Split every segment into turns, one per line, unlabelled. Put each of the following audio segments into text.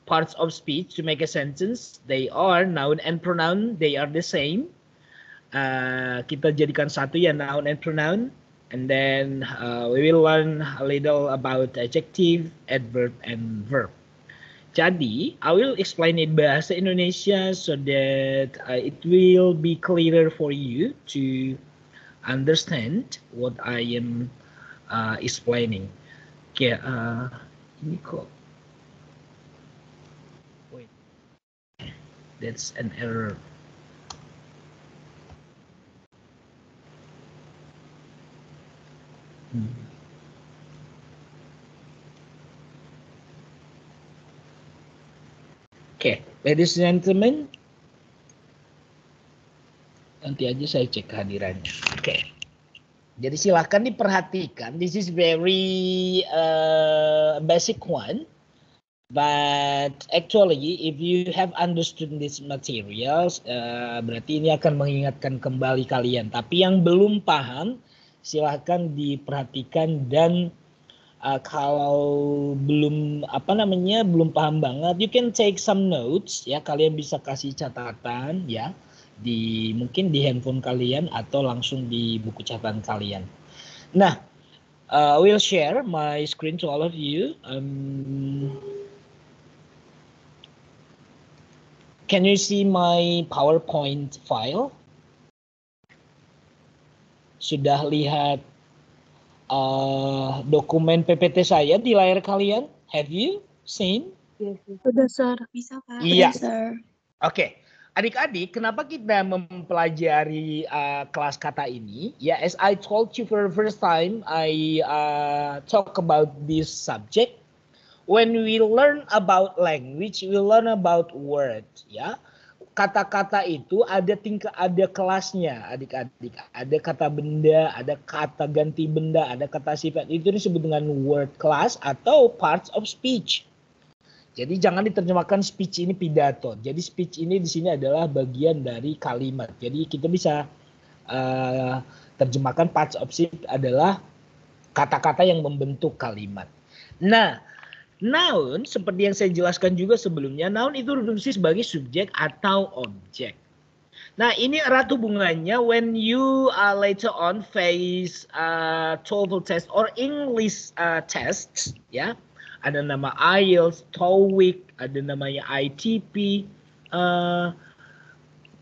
parts of speech to make a sentence. They are noun and pronoun. They are the same. Kita jadikan satu ya, noun and pronoun. And then we will learn a little about adjective, adverb, and verb. Jadi, I will explain it bahasa Indonesia so that it will be clearer for you to understand what I am explaining. Oke, ini kok. Wait, that's an error. Oke, ladies and gentlemen, nanti aja saya cek kehadirannya. Oke, jadi silakan diperhatikan. This is very basic one, but actually if you have understood these materials, berarti ini akan mengingatkan kembali kalian. Tapi yang belum paham, silakan diperhatikan dan kalau belum belum paham banget, you can take some notes ya, kalian bisa kasih catatan ya mungkin di handphone kalian atau langsung di buku catatan kalian. Nah, I will share my screen to all of you. Can you see my PowerPoint file? Sudah lihat dokumen PPT saya di layar kalian? Have you seen?
Sudah, Sir. Bisa, Pak.
Iya.
Sir.
Oke. Adik-adik, kenapa kita mempelajari kelas kata ini? Ya, as I told you for the first time, I talk about this subject. When we learn about language, we learn about word. Ya, kata-kata itu ada kelasnya, adik-adik. Ada kata benda, ada kata ganti benda, ada kata sifat. Itu disebut dengan word class atau parts of speech. Jadi jangan diterjemahkan speech ini pidato. Jadi speech ini di sini adalah bagian dari kalimat. Jadi kita bisa terjemahkan parts of speech adalah kata-kata yang membentuk kalimat. Nah, noun seperti yang saya jelaskan juga sebelumnya, noun itu berfungsi sebagai subjek atau objek. Nah, ini erat hubungannya when you later on face TOEFL test or English tests, ya. Ada nama IELTS, TOEIC, ada namanya ITP,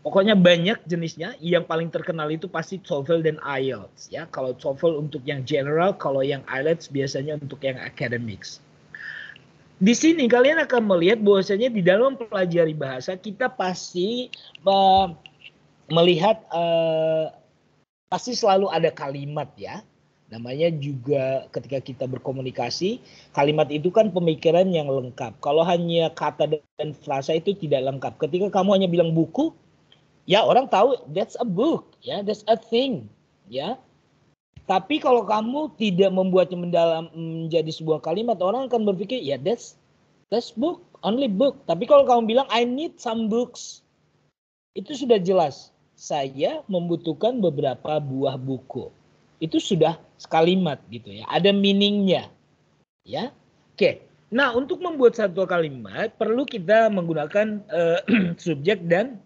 pokoknya banyak jenisnya. Yang paling terkenal itu pasti TOEFL dan IELTS, ya. Kalau TOEFL untuk yang general, kalau yang IELTS biasanya untuk yang academics. Di sini kalian akan melihat bahwasanya di dalam pelajari bahasa kita pasti melihat pasti selalu ada kalimat ya. Namanya juga ketika kita berkomunikasi, kalimat itu kan pemikiran yang lengkap. Kalau hanya kata dan frasa itu tidak lengkap. Ketika kamu hanya bilang buku, ya orang tahu that's a book, ya, that's a thing, ya. Tapi kalau kamu tidak membuatnya menjadi sebuah kalimat, orang akan berpikir ya that's book, only book. Tapi kalau kamu bilang I need some books, itu sudah jelas. Saya membutuhkan beberapa buah buku. Itu sudah sekalimat gitu ya. Ada meaningnya. Ya. Oke. Nah, untuk membuat satu kalimat perlu kita menggunakan subjek dan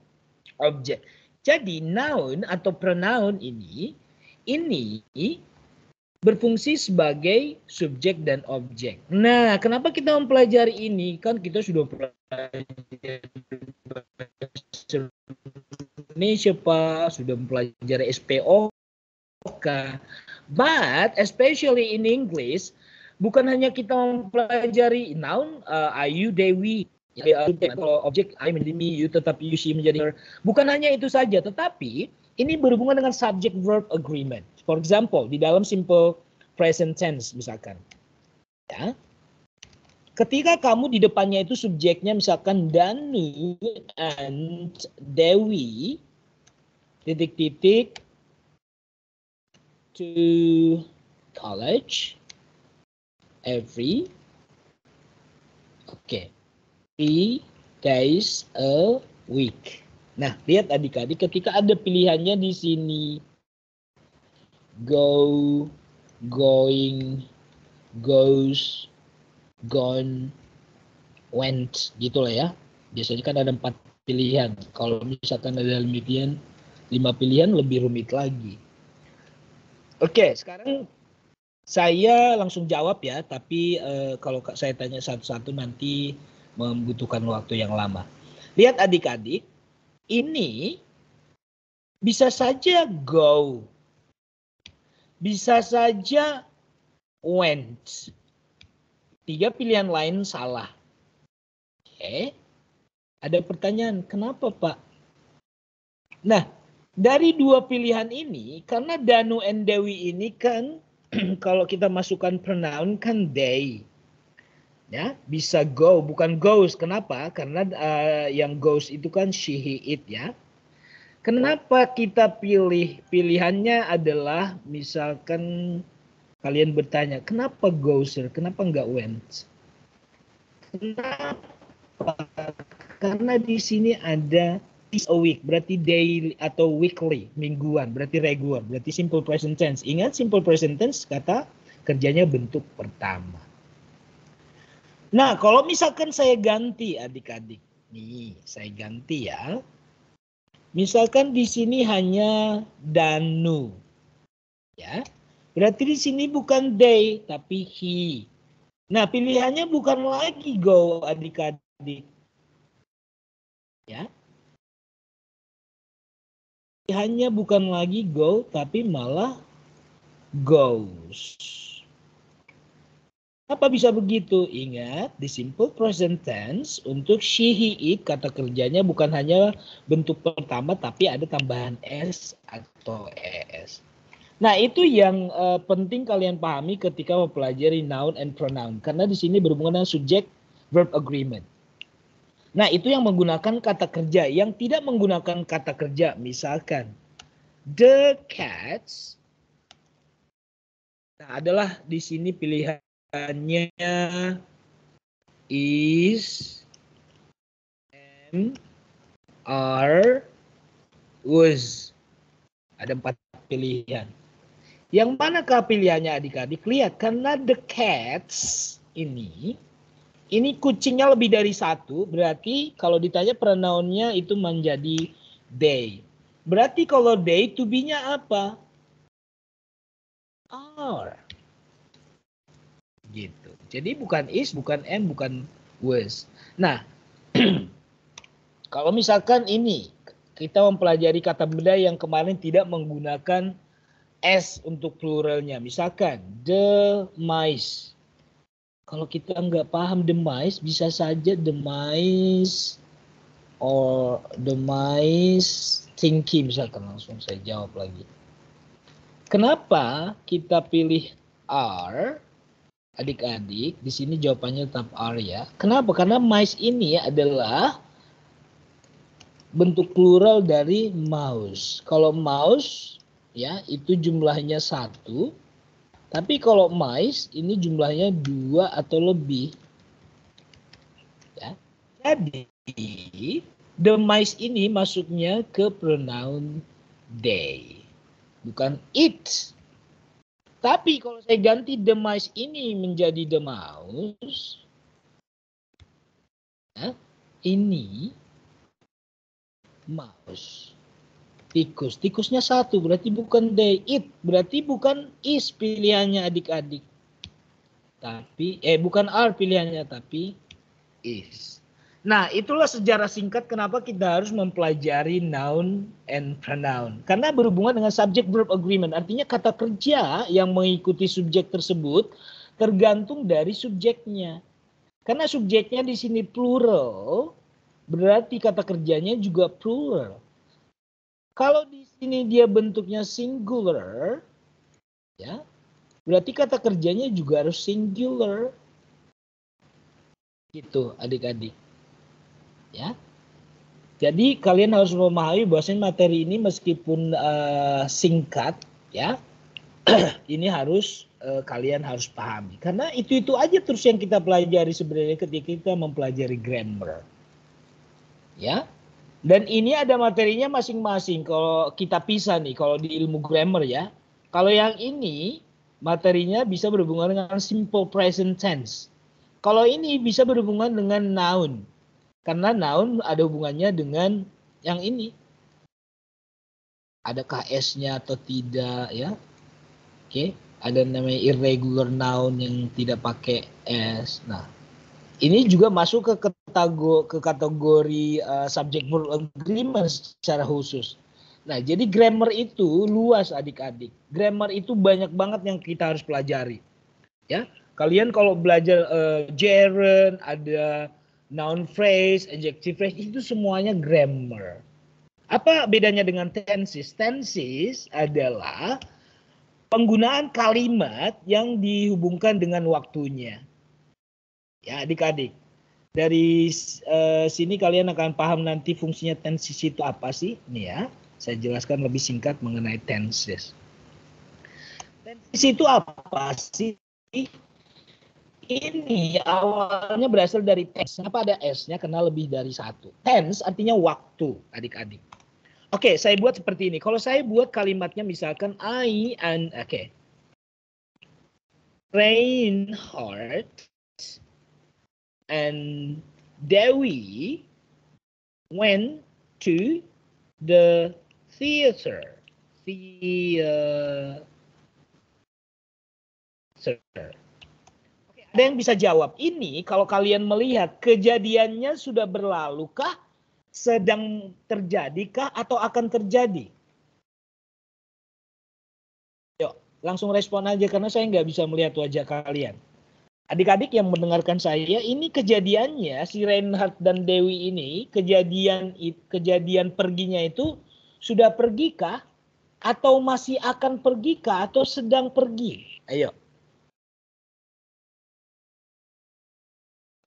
objek. Jadi noun atau pronoun ini berfungsi sebagai subjek dan objek. Nah, kenapa kita mempelajari ini? Kan kita sudah mempelajari Indonesia, Pak, sudah mempelajari SPOK. But especially in English, bukan hanya kita mempelajari noun, Ayu, Dewi, kalau objek I menjadi me, you tetap you, she menjadi her. Bukan hanya itu saja, tetapi ini berhubungan dengan subject verb agreement. For example, di dalam simple present tense misalkan. Ya. Ketika kamu di depannya itu subjeknya misalkan Danu and Dewi titik-titik to college every 3 days a week. Nah, lihat adik-adik ketika ada pilihannya di sini go, going, goes, gone, went gitu lah ya. Biasanya kan ada 4 pilihan. Kalau misalkan ada 5 pilihan lebih rumit lagi. Oke, sekarang saya langsung jawab ya, tapi kalau saya tanya satu-satu nanti membutuhkan waktu yang lama. Lihat adik-adik, ini bisa saja go, bisa saja went. 3 pilihan lain salah. Oke, ada pertanyaan, kenapa Pak? Nah, dari 2 pilihan ini, karena Danu and Dewi ini kan kalau kita masukkan pronoun kan they. Ya, bisa go, bukan goes. Kenapa? Karena yang goes itu kan she, he, it ya. Kenapa kita pilihannya adalah misalkan kalian bertanya, kenapa goes, kenapa enggak went? Kenapa? Karena di sini ada is a week, berarti daily atau weekly, mingguan, berarti regular, berarti simple present tense. Ingat simple present tense kata kerjanya bentuk pertama. Nah, kalau misalkan saya ganti adik-adik, nih saya ganti ya. Misalkan di sini hanya Danu, ya, berarti di sini bukan they tapi he. Nah, pilihannya bukan lagi go adik-adik, ya. Pilihannya bukan lagi go tapi malah goes. Apa bisa begitu? Ingat, di simple present tense untuk she, he, it kata kerjanya bukan hanya bentuk pertama tapi ada tambahan s atau es. Nah, itu yang penting kalian pahami ketika mempelajari noun and pronoun karena di sini berhubungan dengan subject verb agreement. Nah, itu yang menggunakan kata kerja, yang tidak menggunakan kata kerja, misalkan the cats. Nah, adalah di sini pilihan is, am, are, was. Ada 4 pilihan. Yang manakah pilihannya adik-adik? Lihat, karena the cats ini kucingnya lebih dari 1, berarti kalau ditanya pronounnya itu menjadi they. Berarti kalau they to be-nya apa? Are. Gitu. Jadi bukan is, bukan am, bukan was. Nah, kalau misalkan ini kita mempelajari kata benda yang kemarin tidak menggunakan s untuk pluralnya. Misalkan the mice. Kalau kita nggak paham the mice, bisa saja the mice or the mice thinking, misalkan langsung saya jawab lagi. Kenapa kita pilih are? Adik-adik, di sini jawabannya tetap are ya. Kenapa? Karena mice ini adalah bentuk plural dari mouse. Kalau mouse ya itu jumlahnya 1. Tapi kalau mice ini jumlahnya 2 atau lebih. Ya. Jadi the mice ini masuknya ke pronoun they. Bukan it. Tapi kalau saya ganti the mice ini menjadi the mouse, ya, ini mouse. Tikus. Tikusnya 1 berarti bukan they. It berarti bukan is pilihannya adik-adik. Tapi bukan are pilihannya tapi is. Nah, itulah sejarah singkat kenapa kita harus mempelajari noun and pronoun. Karena berhubungan dengan subject verb agreement. Artinya kata kerja yang mengikuti subjek tersebut tergantung dari subjeknya. Karena subjeknya di sini plural, berarti kata kerjanya juga plural. Kalau di sini dia bentuknya singular, ya, berarti kata kerjanya juga harus singular. Gitu, adik-adik. Ya. Jadi kalian harus memahami bahwasanya materi ini meskipun singkat, ya, ini harus kalian harus pahami. Karena itu aja terus yang kita pelajari sebenarnya ketika kita mempelajari grammar. Ya. Dan ini ada materinya masing-masing. Kalau kita pisah nih, kalau di ilmu grammar ya. Kalau yang ini materinya bisa berhubungan dengan simple present tense. Kalau ini bisa berhubungan dengan noun. Karena noun ada hubungannya dengan yang ini. Adakah S-nya atau tidak ya? Oke, ada namanya irregular noun yang tidak pakai S. Nah, ini juga masuk ke kategori subject verb agreement secara khusus. Nah, jadi grammar itu luas adik-adik. Grammar itu banyak banget yang kita harus pelajari. Ya, kalian kalau belajar gerund, ada noun phrase, adjective phrase, itu semuanya grammar. Apa bedanya dengan tenses? Tenses adalah penggunaan kalimat yang dihubungkan dengan waktunya. Ya, adik-adik. Dari sini kalian akan paham nanti fungsinya tenses itu apa sih? Nih ya, saya jelaskan lebih singkat mengenai tenses. Tenses itu apa sih? Ini awalnya berasal dari tense. Kenapa ada S-nya? Karena lebih dari satu. Tense artinya waktu, adik-adik. Oke, saya buat seperti ini. Kalau saya buat kalimatnya misalkan Reinhardt and Dewi went to the theater. Oke, ada yang bisa jawab ini kalau kalian melihat kejadiannya sudah berlalukah, sedang terjadikah, atau akan terjadi? Yuk, langsung respon aja karena saya nggak bisa melihat wajah kalian. Adik-adik yang mendengarkan saya, ini kejadiannya si Reinhardt dan Dewi ini kejadian perginya itu sudah pergikah atau masih akan pergikah atau sedang pergi? Ayo.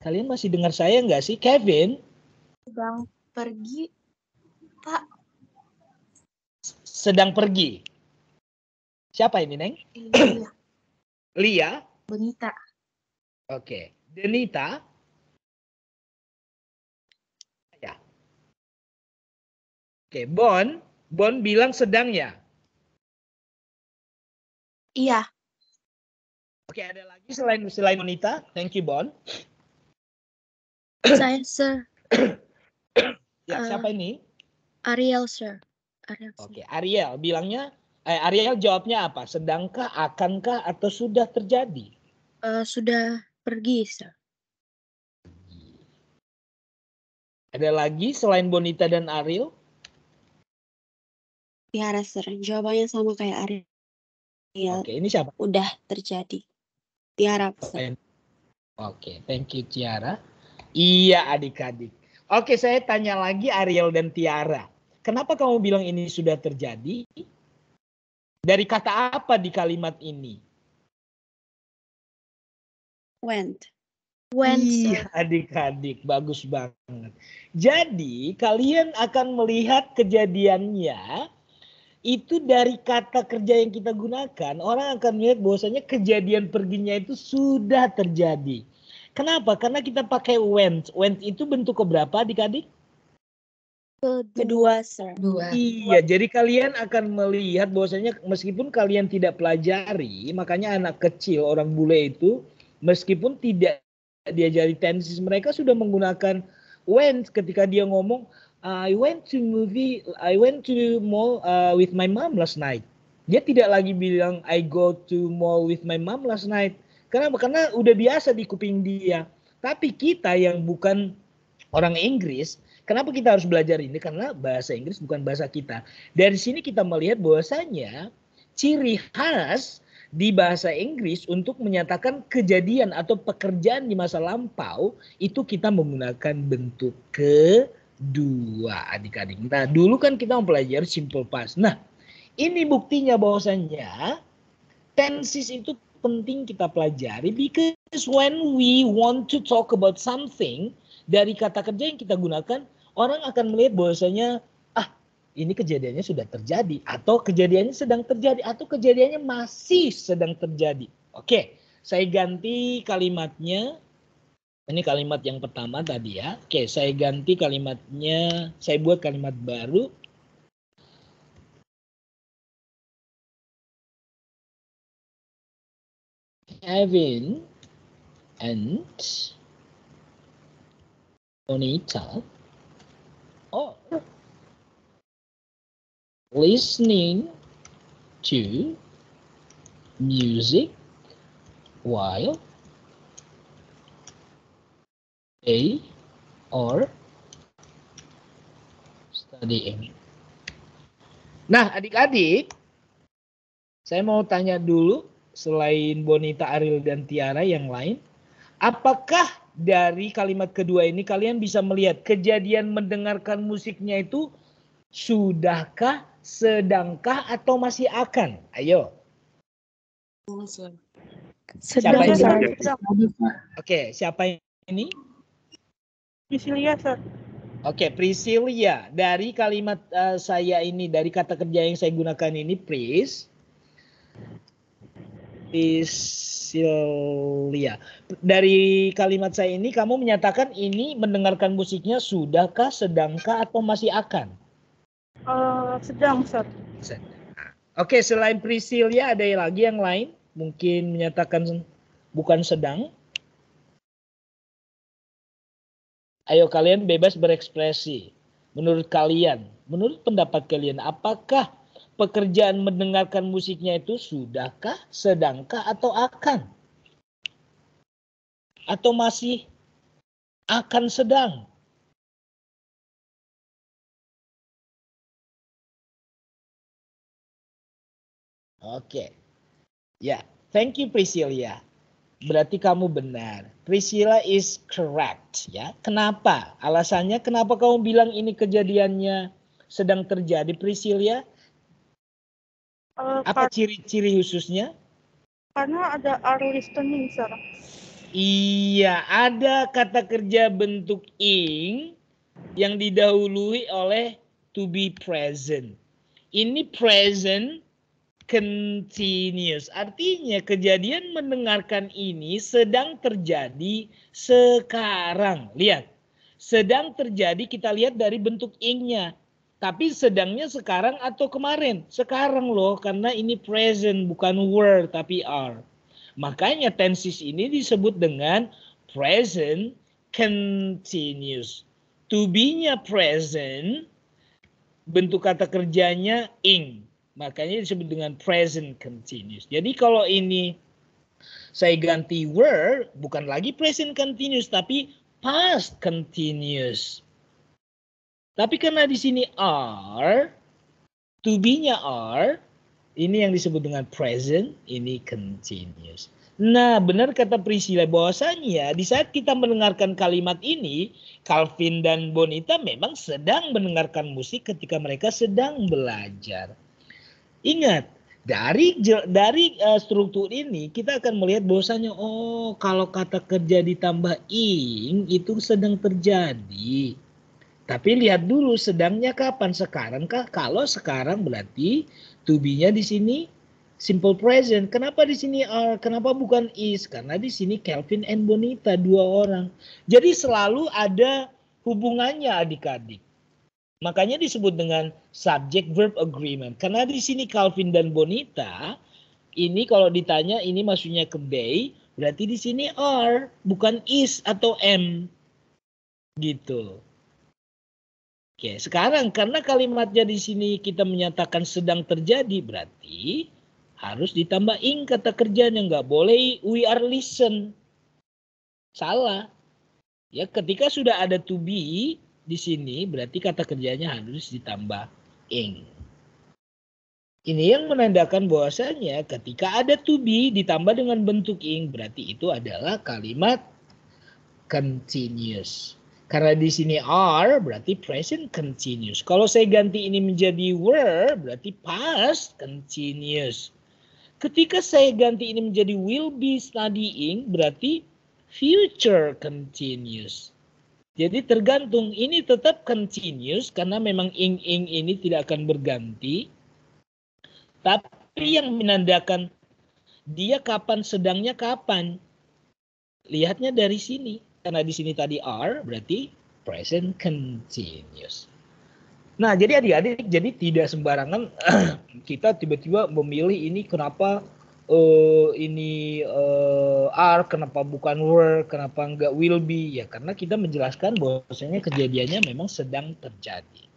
Kalian masih dengar saya nggak sih, Kevin?
Sedang pergi, Pak.
Sedang pergi. Siapa ini, Neng?
Iya.
Lia.
Bonita.
Oke. Denita. Ya. Oke, Bon. Bon bilang sedang ya?
Iya.
Oke, ada lagi selain Bonita? Thank you, Bon.
Saya, Sir.
Ya, siapa ini?
Ariel, Sir. Ariel, sir.
Oke, Ariel bilangnya, Ariel jawabnya apa? Sedangkah, akankah, atau sudah terjadi?
Sudah pergi, Sir.
Ada lagi selain Bonita dan Ariel?
Tiara, Sir. Jawabannya sama kayak Ariel.
Oke, ini siapa?
Udah terjadi. Tiara, Sir.
Oke, thank you Tiara. Iya adik-adik. Oke, saya tanya lagi Ariel dan Tiara. Kenapa kamu bilang ini sudah terjadi? Dari kata apa di kalimat ini?
Went.
Iya adik-adik, bagus banget. Jadi kalian akan melihat kejadiannya itu dari kata kerja yang kita gunakan. Orang akan melihat bahwasanya kejadian perginya itu sudah terjadi. Kenapa? Karena kita pakai went. Went itu bentuk keberapa adik-adik?
Kedua, Sir.
Iya, jadi kalian akan melihat bahwasanya meskipun kalian tidak pelajari, makanya anak kecil orang bule itu meskipun tidak diajari tenses, mereka sudah menggunakan went ketika dia ngomong I went to mall with my mom last night. Dia tidak lagi bilang I go to mall with my mom last night. Kenapa? Karena udah biasa di kuping dia. Tapi kita yang bukan orang Inggris, kenapa kita harus belajar ini? Karena bahasa Inggris bukan bahasa kita. Dari sini kita melihat bahwasanya ciri khas di bahasa Inggris untuk menyatakan kejadian atau pekerjaan di masa lampau itu kita menggunakan bentuk kedua adik-adik. Nah dulu kan kita mempelajari simple past. Nah ini buktinya bahwasanya tenses itu penting kita pelajari because when we want to talk about something, dari kata kerja yang kita gunakan, orang akan melihat bahwasanya ini kejadiannya sudah terjadi atau kejadiannya sedang terjadi atau kejadiannya masih sedang terjadi. Oke, saya ganti kalimatnya. Ini kalimat yang pertama tadi ya. Oke, saya ganti kalimatnya. Saya buat kalimat baru. Kevin and Bonita are listening to music while they are studying. Nah, adik-adik, saya mau tanya dulu, selain Bonita, Ariel, dan Tiara yang lain, apakah dari kalimat kedua ini kalian bisa melihat kejadian mendengarkan musiknya itu sudahkah, sedangkah, atau masih akan? Ayo. Siapa yang bilang? Oke, siapa ini?
Priscilia, Sir.
Oke, Priscilia. Dari kalimat saya ini, dari kata kerja yang saya gunakan ini, Priscilia. Dari kalimat saya ini, kamu menyatakan ini mendengarkan musiknya sudahkah, sedangkah, atau masih akan?
Sedang, Sir.
Oke, selain Priscilia ada lagi yang lain? Mungkin menyatakan bukan sedang. Ayo kalian bebas berekspresi. Menurut kalian, menurut pendapat kalian, apakah pekerjaan mendengarkan musiknya itu sudahkah, sedangkah, atau akan? Atau masih akan sedang? Oke. Ya, thank you Priscilia. Berarti kamu benar. Priscilla is correct, ya. Kenapa? Alasannya kenapa kamu bilang ini kejadiannya sedang terjadi, Priscilla? Apa ciri-ciri khususnya?
Karena ada are listening, Sir.
Iya, ada kata kerja bentuk ing yang didahului oleh to be present. Ini present continuous. Artinya kejadian mendengarkan ini sedang terjadi sekarang. Lihat, sedang terjadi kita lihat dari bentuk ing-nya. Tapi sedangnya sekarang atau kemarin? Sekarang loh, karena ini present bukan were tapi are. Makanya tenses ini disebut dengan present continuous. To be-nya present, bentuk kata kerjanya ing. Makanya disebut dengan present continuous. Jadi kalau ini saya ganti were, bukan lagi present continuous, tapi past continuous. Tapi karena di sini are, to be-nya are, ini yang disebut dengan present, ini continuous. Nah, benar kata Priscilla bahwasanya di saat kita mendengarkan kalimat ini, Calvin dan Bonita memang sedang mendengarkan musik ketika mereka sedang belajar. Ingat, dari struktur ini kita akan melihat bahwasanya oh kalau kata kerja ditambah ing itu sedang terjadi. Tapi lihat dulu sedangnya kapan? Sekarang kah? Kalau sekarang berarti to be-nya di sini simple present. Kenapa di sini are? Kenapa bukan is? Karena di sini Calvin and Bonita dua orang. Jadi selalu ada hubungannya adik-adik. Makanya disebut dengan subject verb agreement. Karena di sini Calvin dan Bonita, ini kalau ditanya ini maksudnya ke they, berarti di sini are, bukan is atau am. Gitu. Oke, sekarang karena kalimatnya di sini kita menyatakan sedang terjadi, berarti harus ditambah ing kata kerjanya, nggak boleh we are listen. Salah. Ya, ketika sudah ada to be di sini berarti kata kerjanya harus ditambah ing. Ini yang menandakan bahwasanya ketika ada to be ditambah dengan bentuk ing berarti itu adalah kalimat continuous. Karena di sini are berarti present continuous. Kalau saya ganti ini menjadi were berarti past continuous. Ketika saya ganti ini menjadi will be studying berarti future continuous. Jadi tergantung, ini tetap continuous karena memang ing-ing ini tidak akan berganti. Tapi yang menandakan dia kapan sedangnya kapan. Lihatnya dari sini. Karena di sini tadi are berarti present continuous. Nah jadi adik-adik, jadi tidak sembarangan kita tiba-tiba memilih ini kenapa ini are, kenapa bukan were, kenapa enggak will be? Ya karena kita menjelaskan bahwasanya kejadiannya memang sedang terjadi.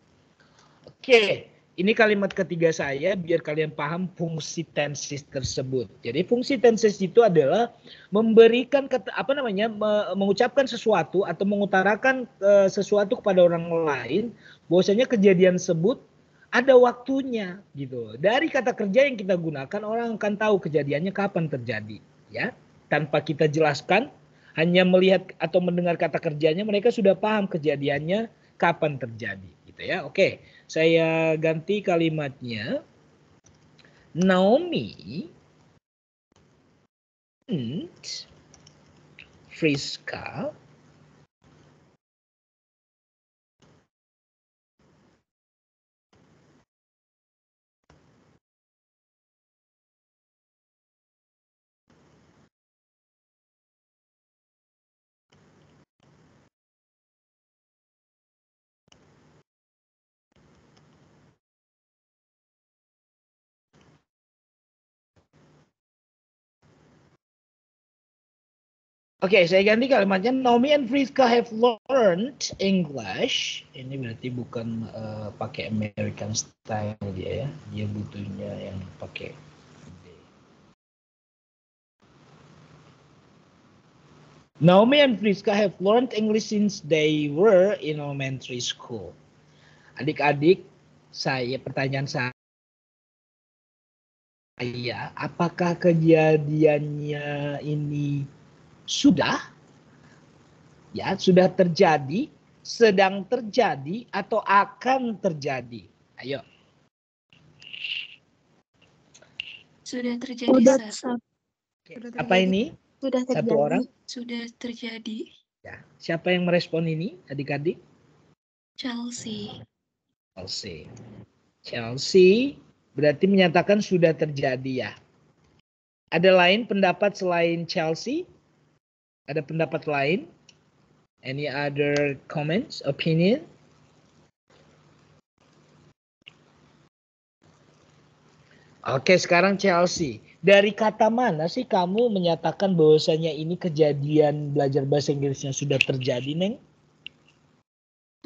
Oke, ini kalimat ketiga saya biar kalian paham fungsi tenses tersebut. Jadi fungsi tenses itu adalah memberikan mengucapkan sesuatu atau mengutarakan sesuatu kepada orang lain bahwasanya kejadian tersebut ada waktunya gitu. Dari kata kerja yang kita gunakan orang akan tahu kejadiannya kapan terjadi, ya. Tanpa kita jelaskan, hanya melihat atau mendengar kata kerjanya mereka sudah paham kejadiannya kapan terjadi gitu ya. Oke, saya ganti kalimatnya. Naomi and Friska Oke, saya ganti kalimatnya. Naomi and Friska have learned English. Ini berarti bukan pakai American style dia ya. Dia butuhnya yang pakai Naomi and Friska have learned English since they were in elementary school. Adik-adik, pertanyaan saya, apakah kejadiannya ini sudah terjadi, sedang terjadi, atau akan terjadi? Ayo.
Sudah terjadi, Sir.
Apa ini?
Sudah terjadi.
Satu orang?
Sudah terjadi.
Ya. Siapa yang merespon ini, adik-adik?
Chelsea.
Chelsea berarti menyatakan sudah terjadi ya. Ada lain pendapat selain Chelsea? Ada pendapat lain? Any other comments, opinion? Oke, sekarang Chelsea. Dari kata mana sih kamu menyatakan bahwasanya ini kejadian belajar bahasa Inggrisnya sudah terjadi, Neng?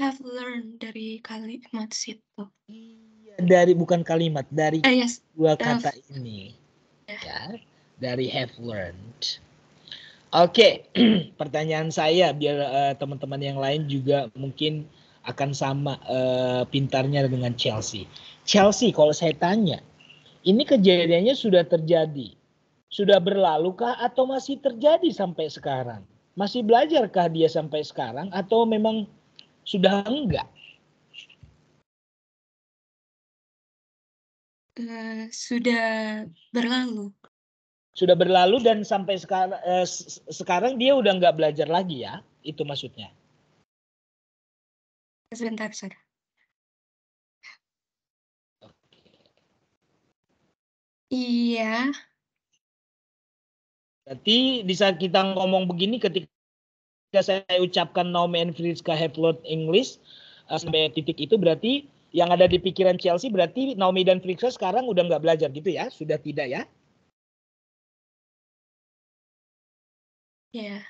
Have learned dari kalimat situ.
Dari bukan kalimat, dari
Yes.
dua kata ini. Ya, dari have learned. Oke, pertanyaan saya biar teman-teman yang lain juga mungkin akan sama pintarnya dengan Chelsea. Chelsea, kalau saya tanya, ini kejadiannya sudah terjadi, sudah berlalukah atau masih terjadi sampai sekarang? Masih belajarkah dia sampai sekarang atau memang sudah enggak?
Sudah berlalu.
Sudah berlalu dan sampai sekarang dia udah nggak belajar lagi ya? Itu maksudnya.
Sebentar, Sir. Iya.
Berarti di saat kita ngomong begini ketika saya ucapkan Naomi and Friska have learned English sampai titik itu berarti yang ada di pikiran Chelsea berarti Naomi dan Friska sekarang udah nggak belajar gitu ya? Sudah tidak ya?
Ya.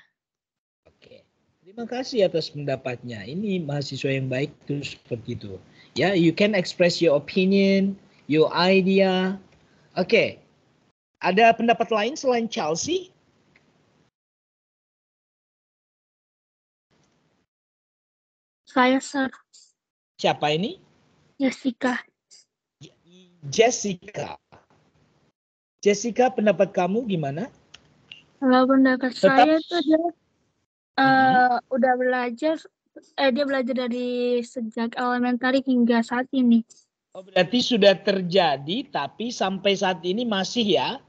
Oke. Terima kasih atas pendapatnya. Ini mahasiswa yang baik tuh seperti itu. Ya, you can express your opinion, your idea. Oke. Ada pendapat lain selain Chelsea?
Saya, Sir.
Siapa ini?
Jessica.
Jessica, pendapat kamu gimana?
Kalau pendapat saya itu dia udah belajar, dia belajar dari sejak elementary hingga saat ini.
Oh, berarti sudah terjadi tapi sampai saat ini masih ya?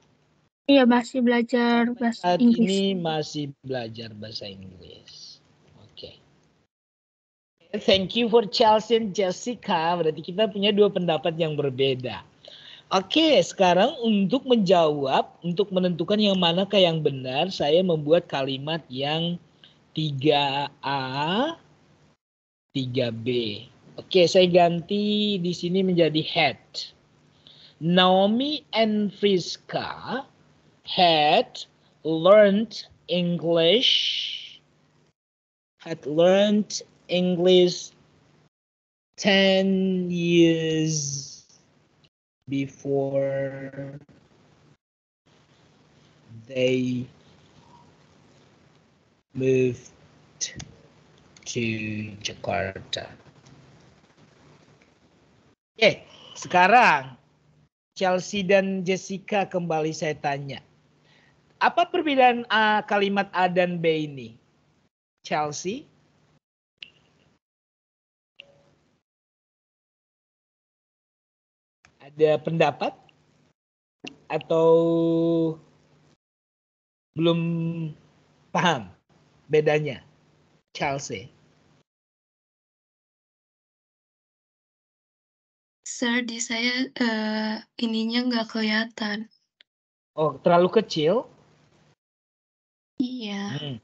Iya, masih belajar bahasa Inggris.
Saat ini masih belajar bahasa Inggris. Oke. Thank you for Chelsea and Jessica. Berarti kita punya dua pendapat yang berbeda. Oke, sekarang untuk menjawab, untuk menentukan yang manakah yang benar, saya membuat kalimat yang 3A, 3B. Oke, saya ganti di sini menjadi had. Naomi and Friska had learned English 10 years before they moved to Jakarta. Oke, sekarang Chelsea dan Jessica kembali saya tanya. Apa perbedaan kalimat A dan B ini? Chelsea? Ada pendapat? Atau belum paham bedanya? Chelsea?
Sir, di saya ininya nggak kelihatan.
Oh, terlalu kecil?
Iya.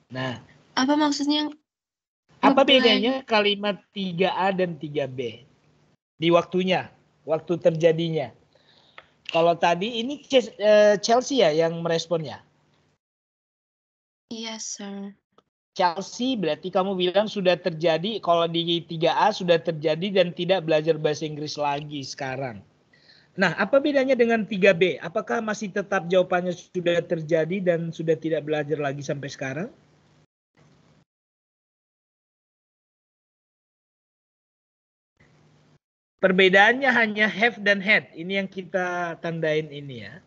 Nah,
Apa maksudnya?
apa
ngeblank?
bedanya kalimat 3A dan 3B? Di waktunya, waktu terjadinya. Kalau tadi ini Chelsea ya yang meresponnya?
Iya, Sir.
Chelsea berarti kamu bilang sudah terjadi, kalau di 3A sudah terjadi dan tidak belajar bahasa Inggris lagi sekarang. Nah, apa bedanya dengan 3B? Apakah masih tetap jawabannya sudah terjadi dan sudah tidak belajar lagi sampai sekarang? Perbedaannya hanya have dan had. Ini yang kita tandain ini ya.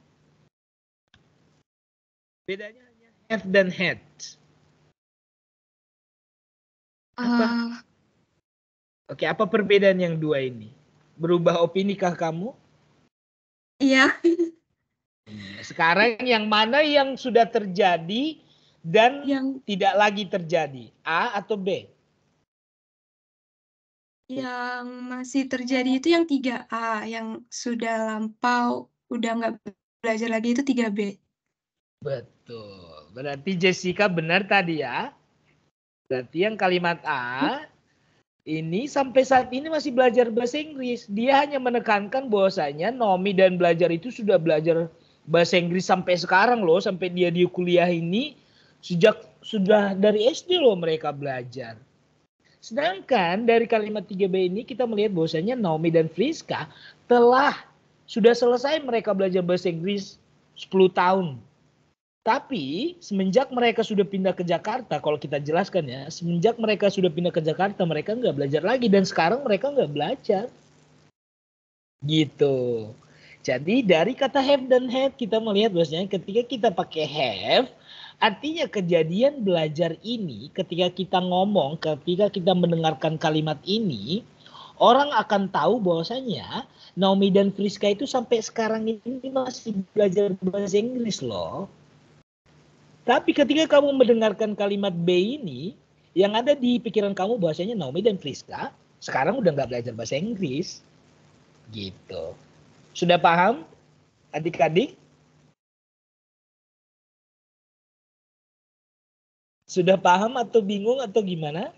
Bedanya hanya have dan had. Apa? Oke, apa perbedaan yang dua ini? Berubah opini kah kamu?
Iya.
Sekarang yang mana yang sudah terjadi dan
Yang
tidak lagi terjadi? A atau B?
yang masih terjadi itu yang 3A, yang sudah lampau, udah nggak belajar lagi itu 3B.
Betul. Berarti Jessica benar tadi ya. Berarti yang kalimat A ini sampai saat ini masih belajar bahasa Inggris. Dia hanya menekankan bahwasanya Naomi dan belajar itu sudah belajar bahasa Inggris sampai sekarang loh. Sampai dia di kuliah ini sudah dari SD loh mereka belajar. Sedangkan dari kalimat 3B ini kita melihat bahwasanya Naomi dan Friska sudah selesai mereka belajar bahasa Inggris 10 tahun. Tapi semenjak mereka sudah pindah ke Jakarta, kalau kita jelaskan ya, semenjak mereka sudah pindah ke Jakarta, mereka nggak belajar lagi. Dan sekarang mereka nggak belajar. Gitu. Jadi dari kata have dan had kita melihat bahwasanya ketika kita pakai have, artinya kejadian belajar ini ketika kita ngomong, ketika kita mendengarkan kalimat ini, orang akan tahu bahwasanya Naomi dan Friska itu sampai sekarang ini masih belajar bahasa Inggris loh. Tapi ketika kamu mendengarkan kalimat B ini, yang ada di pikiran kamu bahwasanya Naomi dan Friska sekarang udah nggak belajar bahasa Inggris. Gitu. Sudah paham adik-adik? Sudah paham atau bingung atau gimana?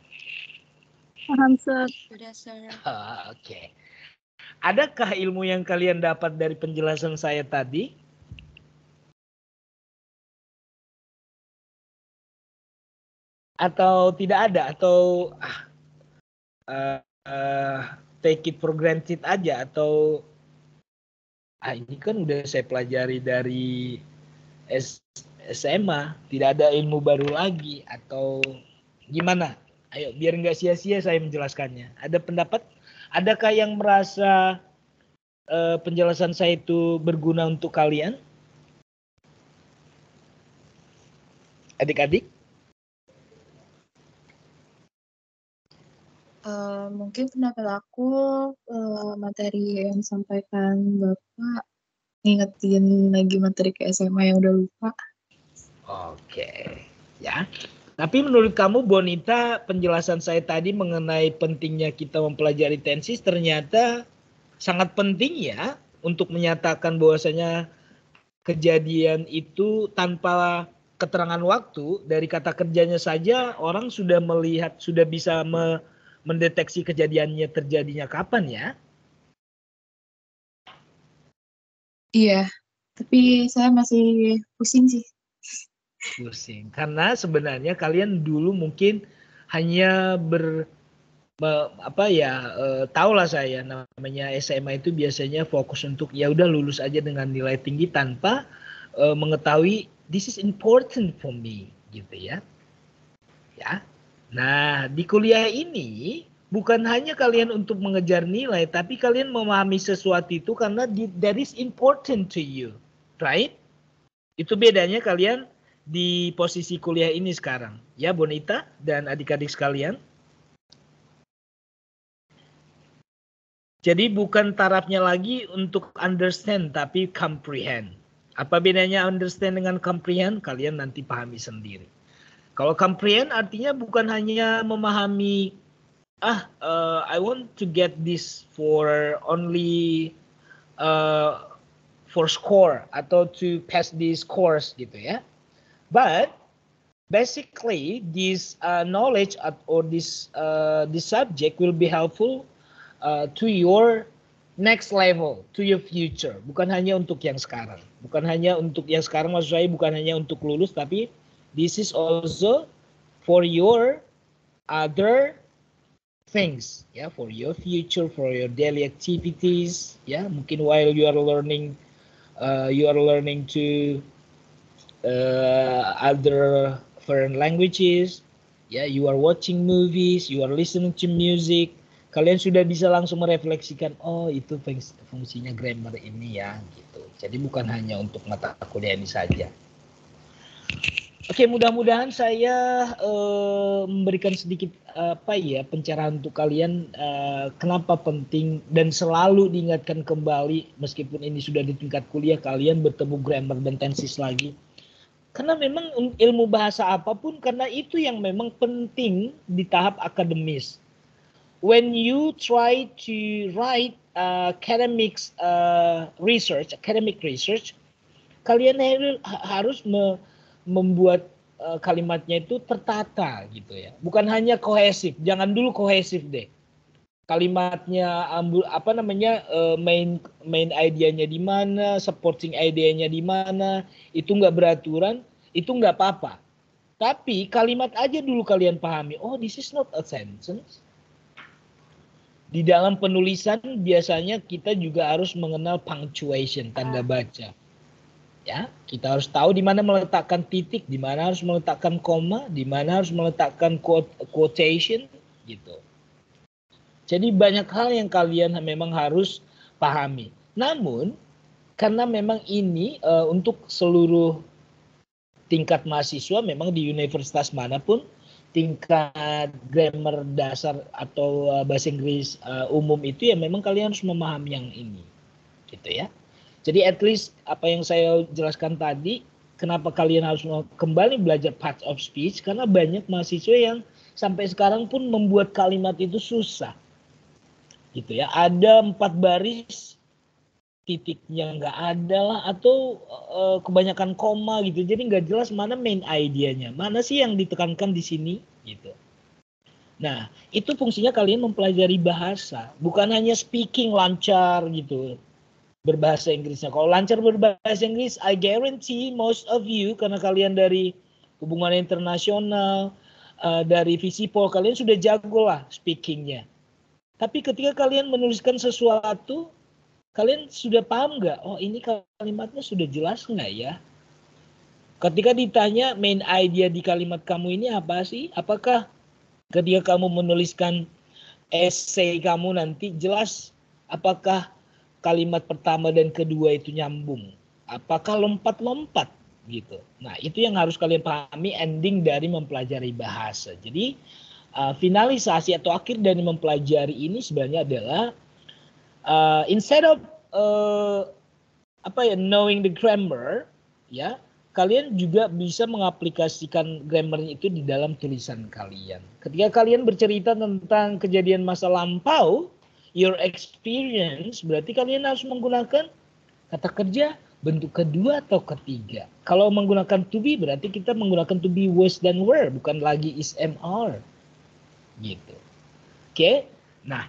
Paham, Sir.
Sudah, Sir.
Oke. Adakah ilmu yang kalian dapat dari penjelasan saya tadi? Atau tidak ada? Atau take it for granted aja? Atau ini kan udah saya pelajari dari SMA, tidak ada ilmu baru lagi? Atau gimana? Ayo, biar nggak sia-sia saya menjelaskannya. Ada pendapat? Adakah yang merasa penjelasan saya itu berguna untuk kalian? Adik-adik?
Mungkin pendapat aku materi yang disampaikan Bapak ngingetin lagi materi ke SMA yang udah lupa.
Oke, ya. Tapi menurut kamu Bonita, penjelasan saya tadi mengenai pentingnya kita mempelajari tenses ternyata sangat penting ya untuk menyatakan bahwasanya kejadian itu tanpa keterangan waktu, dari kata kerjanya saja orang sudah melihat, sudah bisa mendeteksi kejadiannya terjadinya kapan ya?
Iya. Tapi saya masih pusing sih.
Pusing. Karena sebenarnya kalian dulu mungkin hanya tahulah saya namanya SMA itu biasanya fokus untuk ya udah lulus aja dengan nilai tinggi tanpa mengetahui this is important for me gitu ya. Ya. Nah, di kuliah ini bukan hanya kalian untuk mengejar nilai, tapi kalian memahami sesuatu itu karena that is important to you, right? Itu bedanya kalian di posisi kuliah ini sekarang. Ya, Bonita dan adik-adik sekalian. Jadi bukan tarafnya lagi untuk understand, tapi comprehend. Apa bedanya understand dengan comprehend? Kalian nanti pahami sendiri. Kalau comprehend artinya bukan hanya memahami, I want to get this for only for score atau to pass this course gitu ya. But basically this knowledge or this subject will be helpful to your next level, to your future. Bukan hanya untuk yang sekarang. Bukan hanya untuk yang sekarang, maksud saya bukan hanya untuk lulus, tapi this is also for your other things, ya, for your future, for your daily activities, ya. Mungkin while you are learning to other foreign languages, ya, you are watching movies, you are listening to music. Kalian sudah bisa langsung merefleksikan, oh itu fungsinya grammar ini ya, gitu. Jadi bukan hanya untuk mata kuliah ini saja. Oke, mudah-mudahan saya memberikan sedikit pencerahan untuk kalian kenapa penting dan selalu diingatkan kembali meskipun ini sudah di tingkat kuliah kalian bertemu grammar dan tenses lagi. Karena memang ilmu bahasa apapun karena itu yang memang penting di tahap akademis. When you try to write academic research, kalian harus membuat kalimatnya itu tertata gitu ya. Bukan hanya kohesif, jangan dulu kohesif deh. Kalimatnya main idenya di mana, supporting idenya di mana, itu nggak beraturan, itu nggak apa-apa. Tapi kalimat aja dulu kalian pahami. Oh, this is not a sentence. Di dalam penulisan biasanya kita juga harus mengenal punctuation, tanda baca. Ya, kita harus tahu di mana meletakkan titik, di mana harus meletakkan koma, di mana harus meletakkan quotation gitu. Jadi banyak hal yang kalian memang harus pahami. Namun karena memang ini untuk seluruh tingkat mahasiswa memang di universitas manapun tingkat grammar dasar atau bahasa Inggris umum itu ya memang kalian harus memahami yang ini. Gitu ya. Jadi at least apa yang saya jelaskan tadi, kenapa kalian harus kembali belajar parts of speech, karena banyak mahasiswa yang sampai sekarang pun membuat kalimat itu susah. Gitu ya, ada 4 baris, titiknya nggak ada lah, atau kebanyakan koma gitu, jadi nggak jelas mana main idenya, mana sih yang ditekankan di sini gitu. Nah, itu fungsinya kalian mempelajari bahasa, bukan hanya speaking lancar gitu. Berbahasa Inggrisnya. Kalau lancar berbahasa Inggris, I guarantee most of you, karena kalian dari hubungan internasional, dari Visipol, kalian sudah jago lah speakingnya. Tapi ketika kalian menuliskan sesuatu, kalian sudah paham nggak? Oh, ini kalimatnya sudah jelas nggak ya? Ketika ditanya main idea di kalimat kamu ini apa sih? Apakah ketika kamu menuliskan essay kamu nanti jelas apakah kalimat pertama dan kedua itu nyambung? Apakah lompat-lompat gitu? Nah, itu yang harus kalian pahami ending dari mempelajari bahasa. Jadi finalisasi atau akhir dari mempelajari ini sebenarnya adalah instead of knowing the grammar, ya, kalian juga bisa mengaplikasikan grammar itu di dalam tulisan kalian. Ketika kalian bercerita tentang kejadian masa lampau, your experience, berarti kalian harus menggunakan kata kerja bentuk kedua atau ketiga. Kalau menggunakan to be, berarti kita menggunakan to be was dan were, bukan lagi is am are. Gitu. Oke. Nah.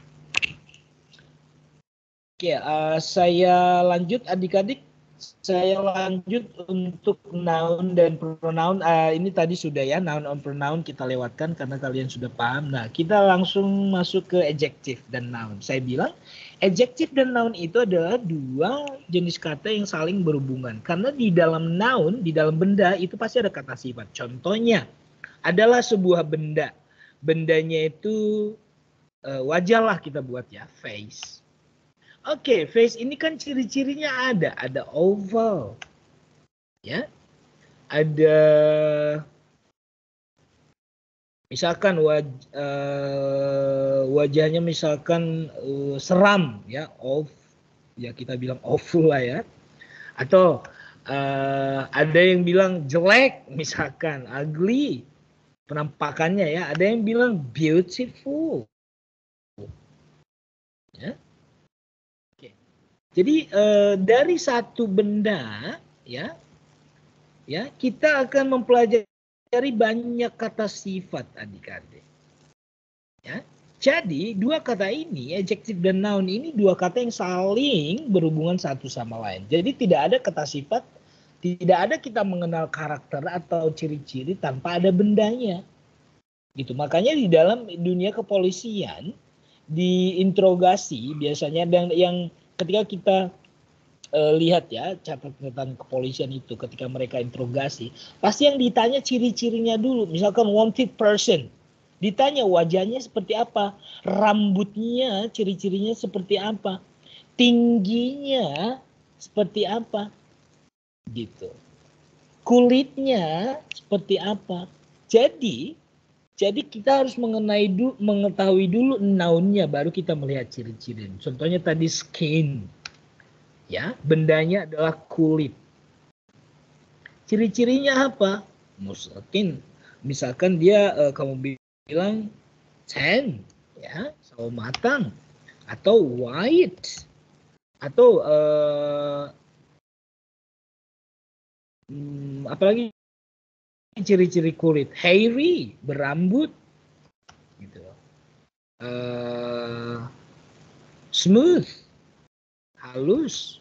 Oke, saya lanjut adik-adik. Saya lanjut untuk noun dan pronoun. Ini tadi sudah ya, noun on pronoun kita lewatkan karena kalian sudah paham. Nah, kita langsung masuk ke adjective dan noun. Saya bilang adjective dan noun itu adalah dua jenis kata yang saling berhubungan. Karena di dalam noun, di dalam benda itu pasti ada kata sifat. Contohnya adalah sebuah benda. Bendanya itu wajah lah kita buat ya, face. Oke, face ini kan ciri-cirinya ada oval, ya, ada misalkan wajahnya misalkan seram, ya, ya kita bilang oval lah ya, atau ada yang bilang jelek, misalkan ugly penampakannya ya, ada yang bilang beautiful, ya. Jadi dari satu benda ya kita akan mempelajari banyak kata sifat adik-adik. Ya. Jadi dua kata ini, adjective dan noun ini dua kata yang saling berhubungan satu sama lain. Jadi tidak ada kata sifat, tidak ada kita mengenal karakter atau ciri-ciri tanpa ada bendanya. Gitu. Makanya di dalam dunia kepolisian diinterogasi biasanya yang ketika kita lihat ya catatan kepolisian itu ketika mereka interogasi pasti yang ditanya ciri-cirinya dulu, misalkan wanted person ditanya wajahnya seperti apa, rambutnya ciri-cirinya seperti apa, tingginya seperti apa gitu, kulitnya seperti apa. Jadi kita harus mengetahui dulu nounnya, baru kita melihat ciri-ciri. Contohnya tadi skin, ya, bendanya adalah kulit. Ciri-cirinya apa? Misalkan dia kamu bilang tan, ya, sawo matang, atau white, atau apalagi ciri-ciri kulit, hairy, berambut, gitu. Smooth, halus,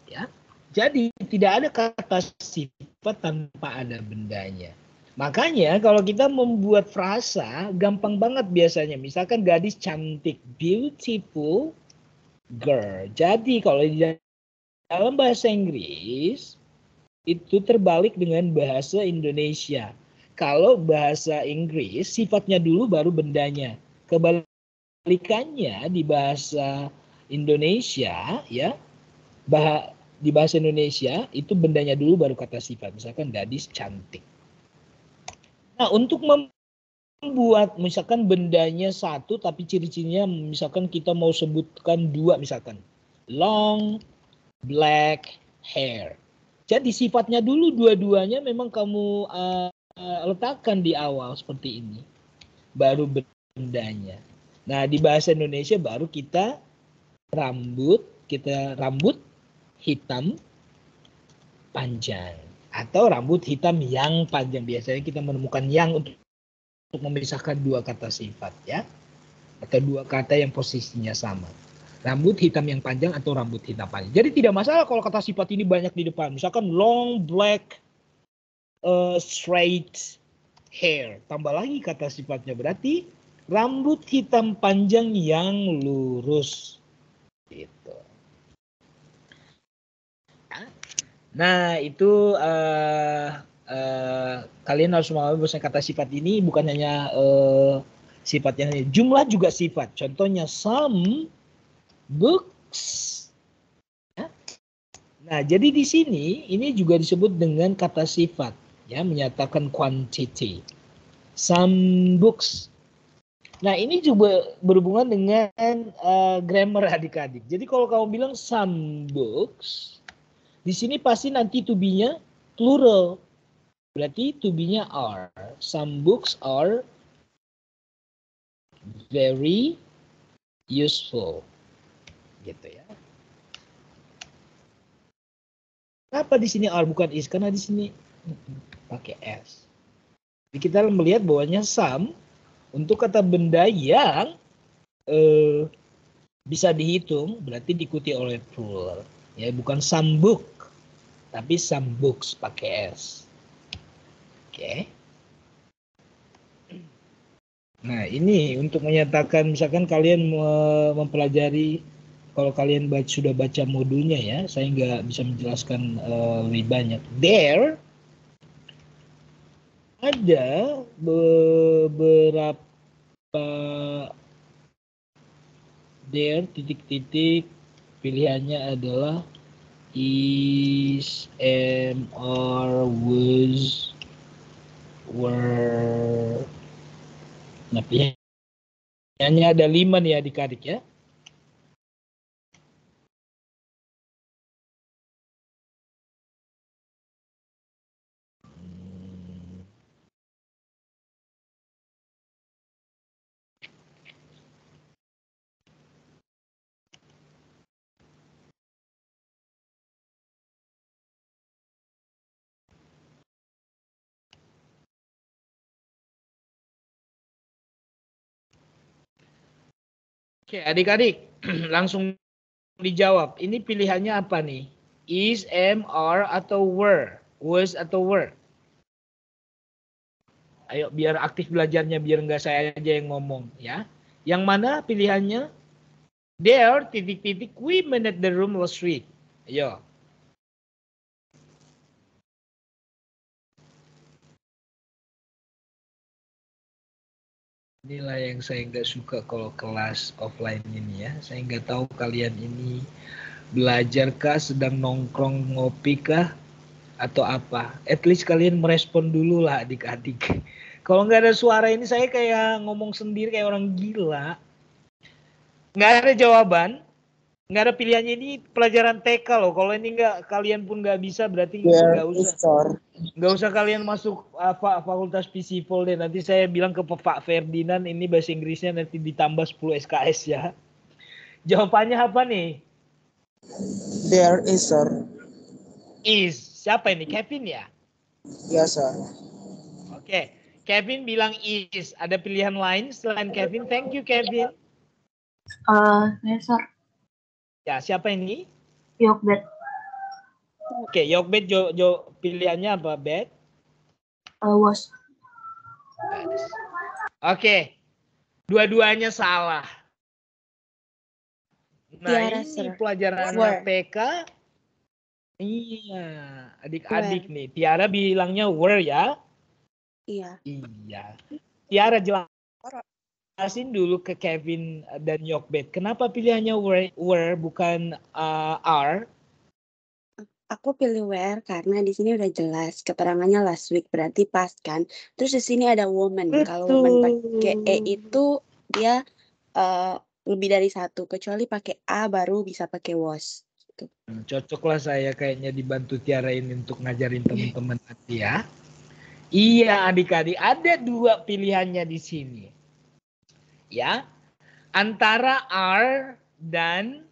ya. Jadi tidak ada kata sifat tanpa ada bendanya. Makanya kalau kita membuat frasa gampang banget biasanya. Misalkan gadis cantik, beautiful girl. Jadi kalau di dalam bahasa Inggris itu terbalik dengan bahasa Indonesia. Kalau bahasa Inggris sifatnya dulu baru bendanya. Kebalikannya di bahasa Indonesia ya, di bahasa Indonesia itu bendanya dulu baru kata sifat. Misalkan gadis cantik. Nah, untuk membuat misalkan bendanya satu tapi ciri-cirinya misalkan kita mau sebutkan dua, misalkan long black hair. Jadi sifatnya dulu dua-duanya memang kamu letakkan di awal seperti ini. Baru bendanya. Nah, di bahasa Indonesia baru kita rambut hitam panjang atau rambut hitam yang panjang. Biasanya kita menemukan yang untuk memisahkan dua kata sifat ya. Atau dua kata yang posisinya sama. Rambut hitam yang panjang atau rambut hitam panjang. Jadi tidak masalah kalau kata sifat ini banyak di depan. Misalkan long black straight hair. Tambah lagi kata sifatnya, berarti rambut hitam panjang yang lurus. Gitu. Nah itu kalian harus memahami bahwa kata sifat ini bukan hanya sifatnya, jumlah juga sifat. Contohnya some books. Nah, jadi di sini ini juga disebut dengan kata sifat, ya, menyatakan quantity. Some books. Nah, ini juga berhubungan dengan grammar adik-adik. Jadi kalau kamu bilang some books, di sini pasti nanti to be-nya plural. Berarti to be-nya are. Some books are very useful. Gitu ya. Kenapa di sini are bukan is? Karena di sini pakai s. Jadi kita melihat bahwanya some untuk kata benda yang bisa dihitung berarti diikuti oleh plural. Ya, bukan some book, tapi some books pakai S. Oke. Nah, ini untuk menyatakan misalkan kalian mempelajari, kalau kalian sudah baca modulnya ya, saya nggak bisa menjelaskan lebih banyak. There ada beberapa titik-titik pilihannya adalah is, am, are, was, were. Nah, pilihannya ada 5 nih adik-adik ya. Oke, adik-adik, langsung dijawab. Ini pilihannya apa nih? Is, am, are, atau were? Was atau were? Ayo, biar aktif belajarnya, biar nggak saya aja yang ngomong ya. Yang mana pilihannya? There, titik-titik, women at the room was sweet. Ayo. Inilah yang saya nggak suka kalau kelas offline ini ya. Saya nggak tahu kalian ini belajar kah, sedang nongkrong ngopi kah, atau apa. At least kalian merespon dulu lah adik-adik. Kalau nggak ada suara ini saya kayak ngomong sendiri kayak orang gila. Nggak ada jawaban, nggak ada pilihannya. Ini pelajaran TK loh. Kalau ini nggak, kalian pun nggak bisa, berarti nggak usah kalian masuk fakultas Visipol deh. Nanti saya bilang ke Pak Ferdinand, ini bahasa Inggrisnya nanti ditambah 10 SKS ya. Jawabannya apa nih?
There is, sir.
Is. Siapa ini? Kevin ya?
Yes, sir.
Oke. Kevin bilang is. Ada pilihan lain selain Kevin? Thank you, Kevin.
Yes, sir.
Ya, siapa ini?
Yokbet.
Oke, Yokbet pilihannya apa, Bet?
Was.
Oke. Dua-duanya salah. Nah,
Tiara,
ini
sir.
pelajaran
Were.
TK. Iya, adik-adik nih. Tiara bilangnya were ya?
Iya.
Iya. Tiara jelasin dulu ke Kevin dan Yokbet. Kenapa pilihannya were bukan are?
Aku pilih were karena di sini udah jelas keterangannya last week, berarti past kan. Terus di sini ada woman. Kalau woman pakai e itu dia lebih dari satu, kecuali pakai a baru bisa pakai was. Gitu.
Cocoklah saya kayaknya dibantu Tiara ini untuk ngajarin teman-teman nanti ya. Iya adik-adik, ada 2 pilihannya di sini. Ya, antara are dan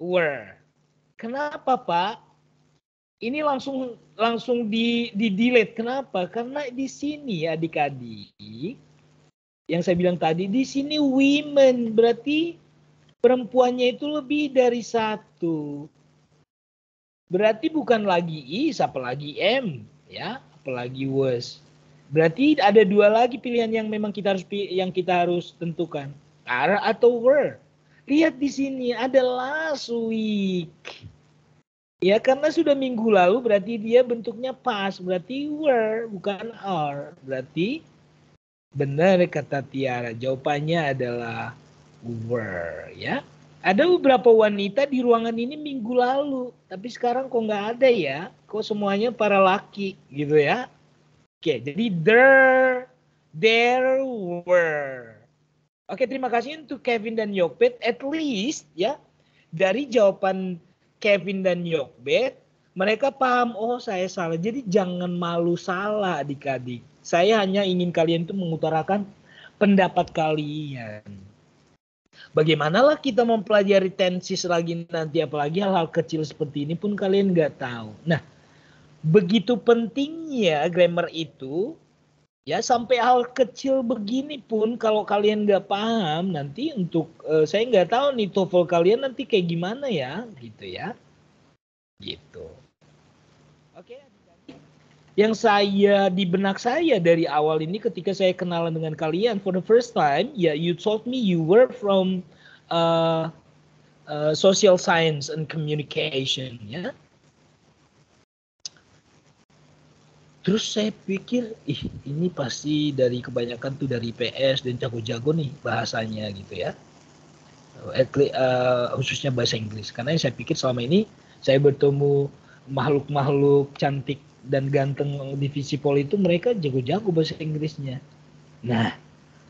were. Kenapa Pak? Ini langsung di delete. Kenapa? Karena di sini adik-adik, yang saya bilang tadi, di sini women, berarti perempuannya itu lebih dari 1. Berarti bukan lagi is, apalagi am, ya, apalagi was. Berarti ada 2 lagi pilihan yang memang kita harus tentukan, are atau were. Lihat di sini ada last week. Ya, karena sudah minggu lalu berarti dia bentuknya past, berarti were bukan are. Berarti benar kata Tiara, jawabannya adalah were ya. Ada beberapa wanita di ruangan ini minggu lalu, tapi sekarang kok nggak ada ya? Kok semuanya para laki gitu ya? Oke, jadi there were. Oke, terima kasih untuk Kevin dan Yokbet. At least ya, dari jawaban Kevin dan Yokbet, mereka paham, oh saya salah. Jadi jangan malu salah adik-adik. Saya hanya ingin kalian itu mengutarakan pendapat kalian. Bagaimanalah kita mempelajari tenses lagi nanti, apalagi hal-hal kecil seperti ini pun kalian nggak tahu. Nah, begitu pentingnya grammar itu, Ya sampai hal kecil begini pun kalau kalian nggak paham nanti untuk saya nggak tahu nih TOEFL kalian nanti kayak gimana ya gitu ya. Gitu. Oke. Yang saya di benak saya dari awal ini ketika saya kenalan dengan kalian for the first time, ya you told me you were from social science and communication ya. Terus saya pikir, ini pasti dari kebanyakan tuh dari PS dan jago-jago nih bahasanya gitu ya. Khususnya bahasa Inggris. Karena saya pikir selama ini saya bertemu makhluk-makhluk cantik dan ganteng divisi pol itu mereka jago-jago bahasa Inggrisnya. Nah,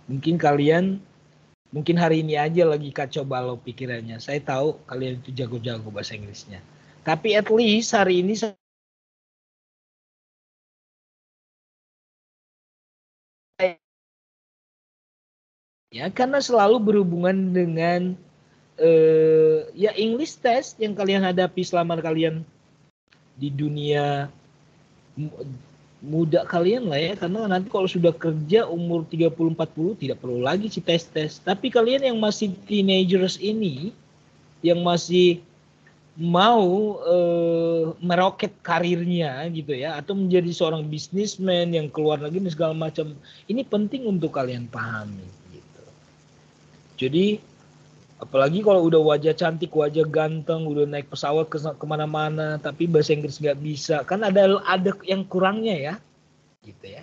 mungkin hari ini aja lagi kacau balau pikirannya. Saya tahu kalian itu jago-jago bahasa Inggrisnya. Tapi at least hari ini ya karena selalu berhubungan dengan ya English test yang kalian hadapi selama kalian di dunia muda kalian lah ya, karena nanti kalau sudah kerja umur 30-40 tidak perlu lagi si tes-tes. Tapi kalian yang masih teenagers ini yang masih mau meroket karirnya gitu ya, atau menjadi seorang bisnismen yang keluar negeri dan segala macam, ini penting untuk kalian pahami gitu. Jadi apalagi kalau udah wajah cantik, wajah ganteng, udah naik pesawat kemana-mana, tapi bahasa Inggris nggak bisa, kan ada yang kurangnya ya, gitu ya.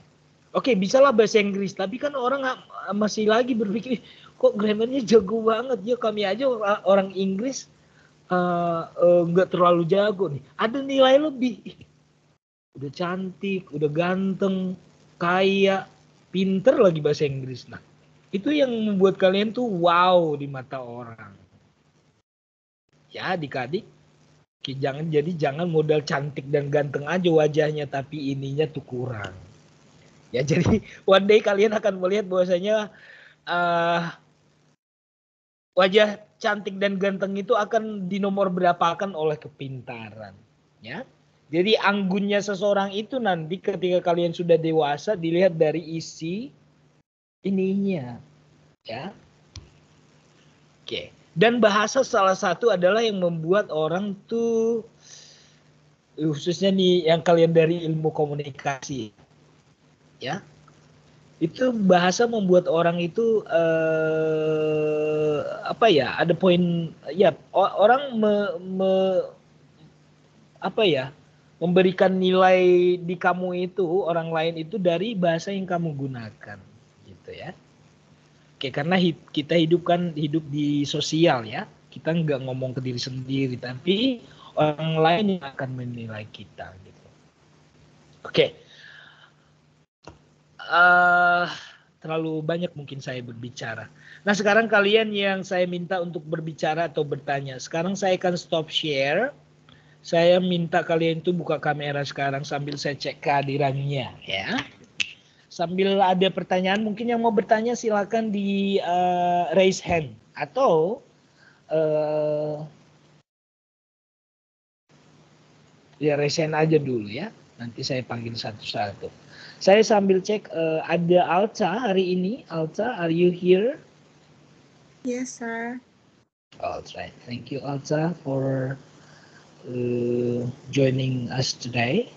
Oke, bisalah bahasa Inggris, tapi kan orang masih lagi berpikir, kok grammarnya jago banget ya, kami aja orang Inggris nggak terlalu jago nih. Ada nilai lebih, udah cantik, udah ganteng, kaya, pinter lagi bahasa Inggris. Nah, itu yang membuat kalian tuh wow di mata orang. Ya adik-adik, jangan modal cantik dan ganteng aja wajahnya, tapi ininya tuh kurang. Ya jadi one day kalian akan melihat bahwasanya wajah cantik dan ganteng itu akan dinomor berapakan oleh kepintaran. Ya. Jadi anggunnya seseorang itu nanti ketika kalian sudah dewasa dilihat dari isi ininya. Ya. Oke. Dan bahasa salah satu adalah yang membuat orang tuh, khususnya nih yang kalian dari ilmu komunikasi, ya, itu bahasa membuat orang itu apa ya, ada poin ya, orang memberikan nilai di kamu itu, orang lain itu dari bahasa yang kamu gunakan, gitu ya. Oke, karena kita hidup di sosial ya. Kita nggak ngomong ke diri sendiri, tapi orang lain yang akan menilai kita gitu. Oke. Terlalu banyak mungkin saya berbicara. Nah, sekarang kalian yang saya minta untuk berbicara atau bertanya. Sekarang saya akan stop share. Saya minta kalian itu buka kamera sekarang sambil saya cek kehadirannya ya. Sambil ada pertanyaan, mungkin yang mau bertanya silakan di raise hand atau ya raise hand aja dulu ya. Nanti saya panggil satu-satu. Saya sambil cek ada Alta hari ini. Alta, are you here?
Yes, sir.
Alright, thank you Alta for joining us today.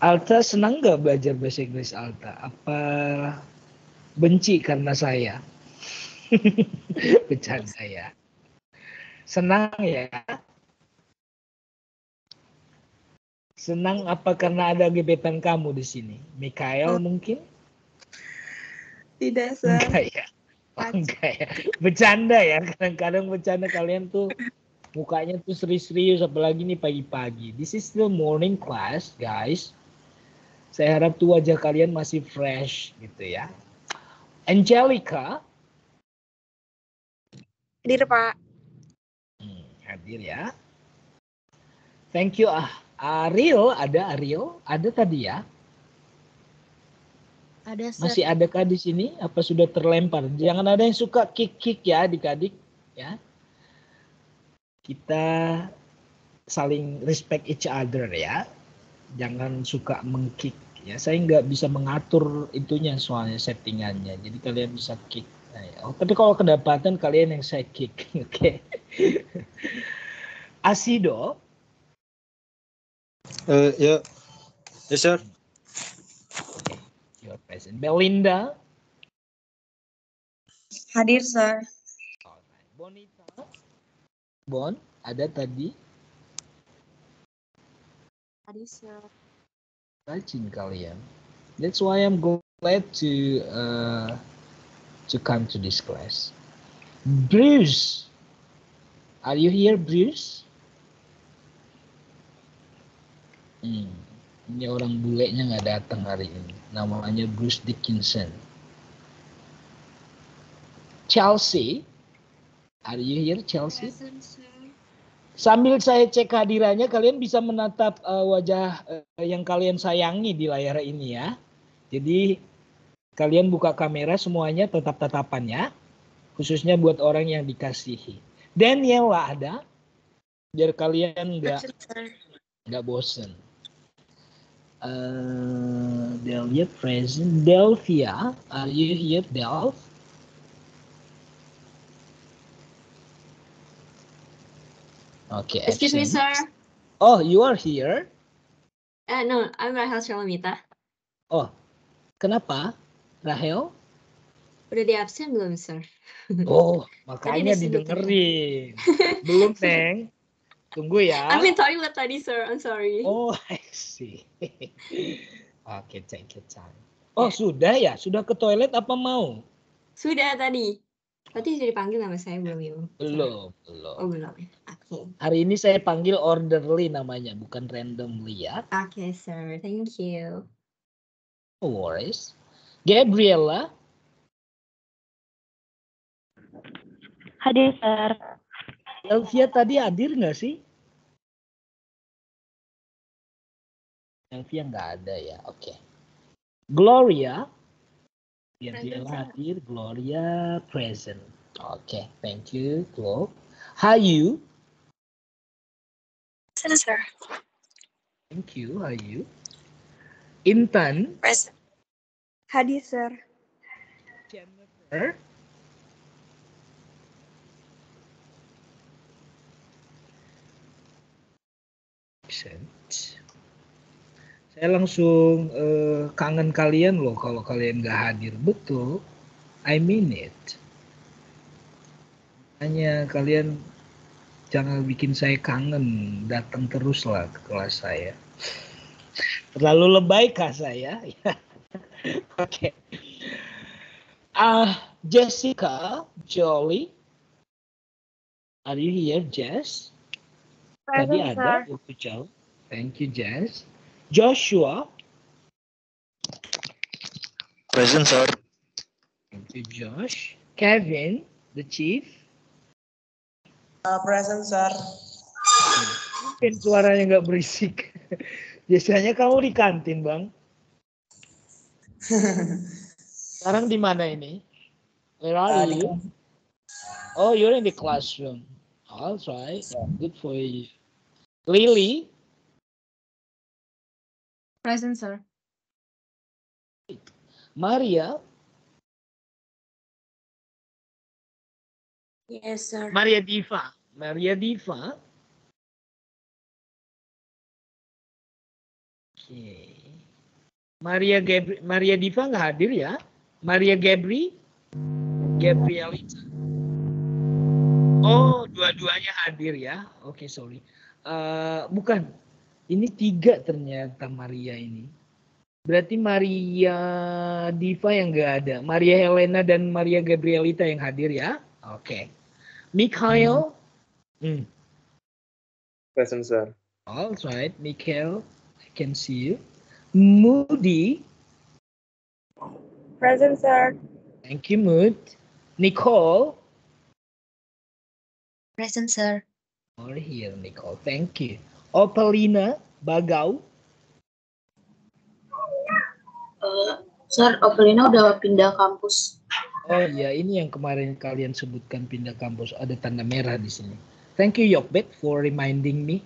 Alta senang nggak belajar bahasa Inggris Alta? Apa benci karena saya? Bercanda ya. Senang ya? Senang apa karena ada gebetan kamu di sini? Mikael mungkin?
Tidak, sir.
Enggak ya? Enggak ya? Bercanda ya? Kadang-kadang bercanda kalian tuh mukanya tuh serius-serius, apalagi nih pagi-pagi. This is still morning class, guys. Saya harap tuh wajah kalian masih fresh gitu ya. Angelica.
Hadir, Pak.
Hadir ya. Thank you. Ariel, ada Ariel? Ada tadi ya?
Ada, Sir.
Masih adakah di sini? Apa sudah terlempar? Jangan ada yang suka kick-kick ya adik-adik. Ya. Kita saling respect each other ya. Jangan suka meng-kick ya. Saya nggak bisa mengatur itunya soalnya settingannya. Jadi kalian bisa kick. Nah, ya. Tapi kalau kedapatan kalian yang saya kick. Oke. Asido.
Yeah. Yes, sir.
Okay. You're present. Belinda.
Hadir, sir.
Alright. Bonita. Bon, ada tadi.
Hadir, sir.
Rajin kalian. That's why I'm glad to come to this class. Bruce, are you here, Bruce? Ini orang bulenya nggak datang hari ini. Namanya Bruce Dickinson. Chelsea, are you here, Chelsea?
Present, sir.
Sambil saya cek kehadirannya, kalian bisa menatap wajah yang kalian sayangi di layar ini ya. Jadi kalian buka kamera semuanya tetap-tatapan ya. Khususnya buat orang yang dikasihi. Daniela ada? Biar kalian nggak bosen. Delia present. Delvia, are you here, Delv? Okay.
Excuse me, sir.
Oh, you are here?
No, I'm Rahel Shalomita.
Oh, kenapa, Rahel?
Udah di absen belum, sir?
Oh, makanya
disebut.
didengerin. Belum, Neng. Tunggu ya.
I'm in toilet tadi, sir. I'm sorry.
Oh, I see. Oke, take your time. Oh, sudah ya? Sudah ke toilet apa mau?
Sudah tadi. Berarti sudah dipanggil nama saya belum, Ibu?
Belum.
Oh, belum. Oke.
Hari ini saya panggil orderly namanya, bukan randomly ya.
Oke, sir. Thank you.
No worries. Gabriela.
Hadir, sir.
Elvia tadi hadir nggak sih? Elvia nggak ada ya. Oke. Gloria. Gabriela hadir. Gloria present. Oke, thank you, Glo. Hayu.
Present, sir.
Thank you, Hayu. Intan.
Present.
Hadir, sir.
Jennifer. Present. Saya langsung kangen kalian loh kalau kalian nggak hadir. Betul, I mean it. Hanya kalian jangan bikin saya kangen, datang terus lah ke kelas saya. Terlalu lebay kah saya? Oke. Jessica Jolie, are you here, Jess? Tadi ada waktu jauh. Thank you, Jess. Joshua.
Present, sir.
Thank you, Josh. Kevin, the chief.
Present, sir.
Mungkin suaranya nggak berisik. Biasanya kamu di kantin, Bang. Sekarang di mana ini? Where are you? Oh, you're in the classroom. All right. Good for you. Lily.
Present, sir.
Maria.
Yes, sir.
Maria Diva. Maria Diva. Oke. Maria Diva nggak hadir ya? Maria Gabrielita. Oh, dua-duanya hadir ya? Oke, sorry. Bukan. Ini 3 ternyata Maria ini. Berarti Maria Diva yang nggak ada. Maria Helena dan Maria Gabrielita yang hadir ya? Oke. Mikhail.
Present, sir.
All right, Mikhail. I can see you. Moody.
Present, sir.
Thank you, Mood. Nicole.
Present, sir.
All here, Nicole. Thank you. Opelina Bagau.
Sir, Opelina udah pindah kampus.
Oh iya, ini yang kemarin kalian sebutkan pindah kampus. Ada tanda merah di sini. Thank you, Yokbet, for reminding me.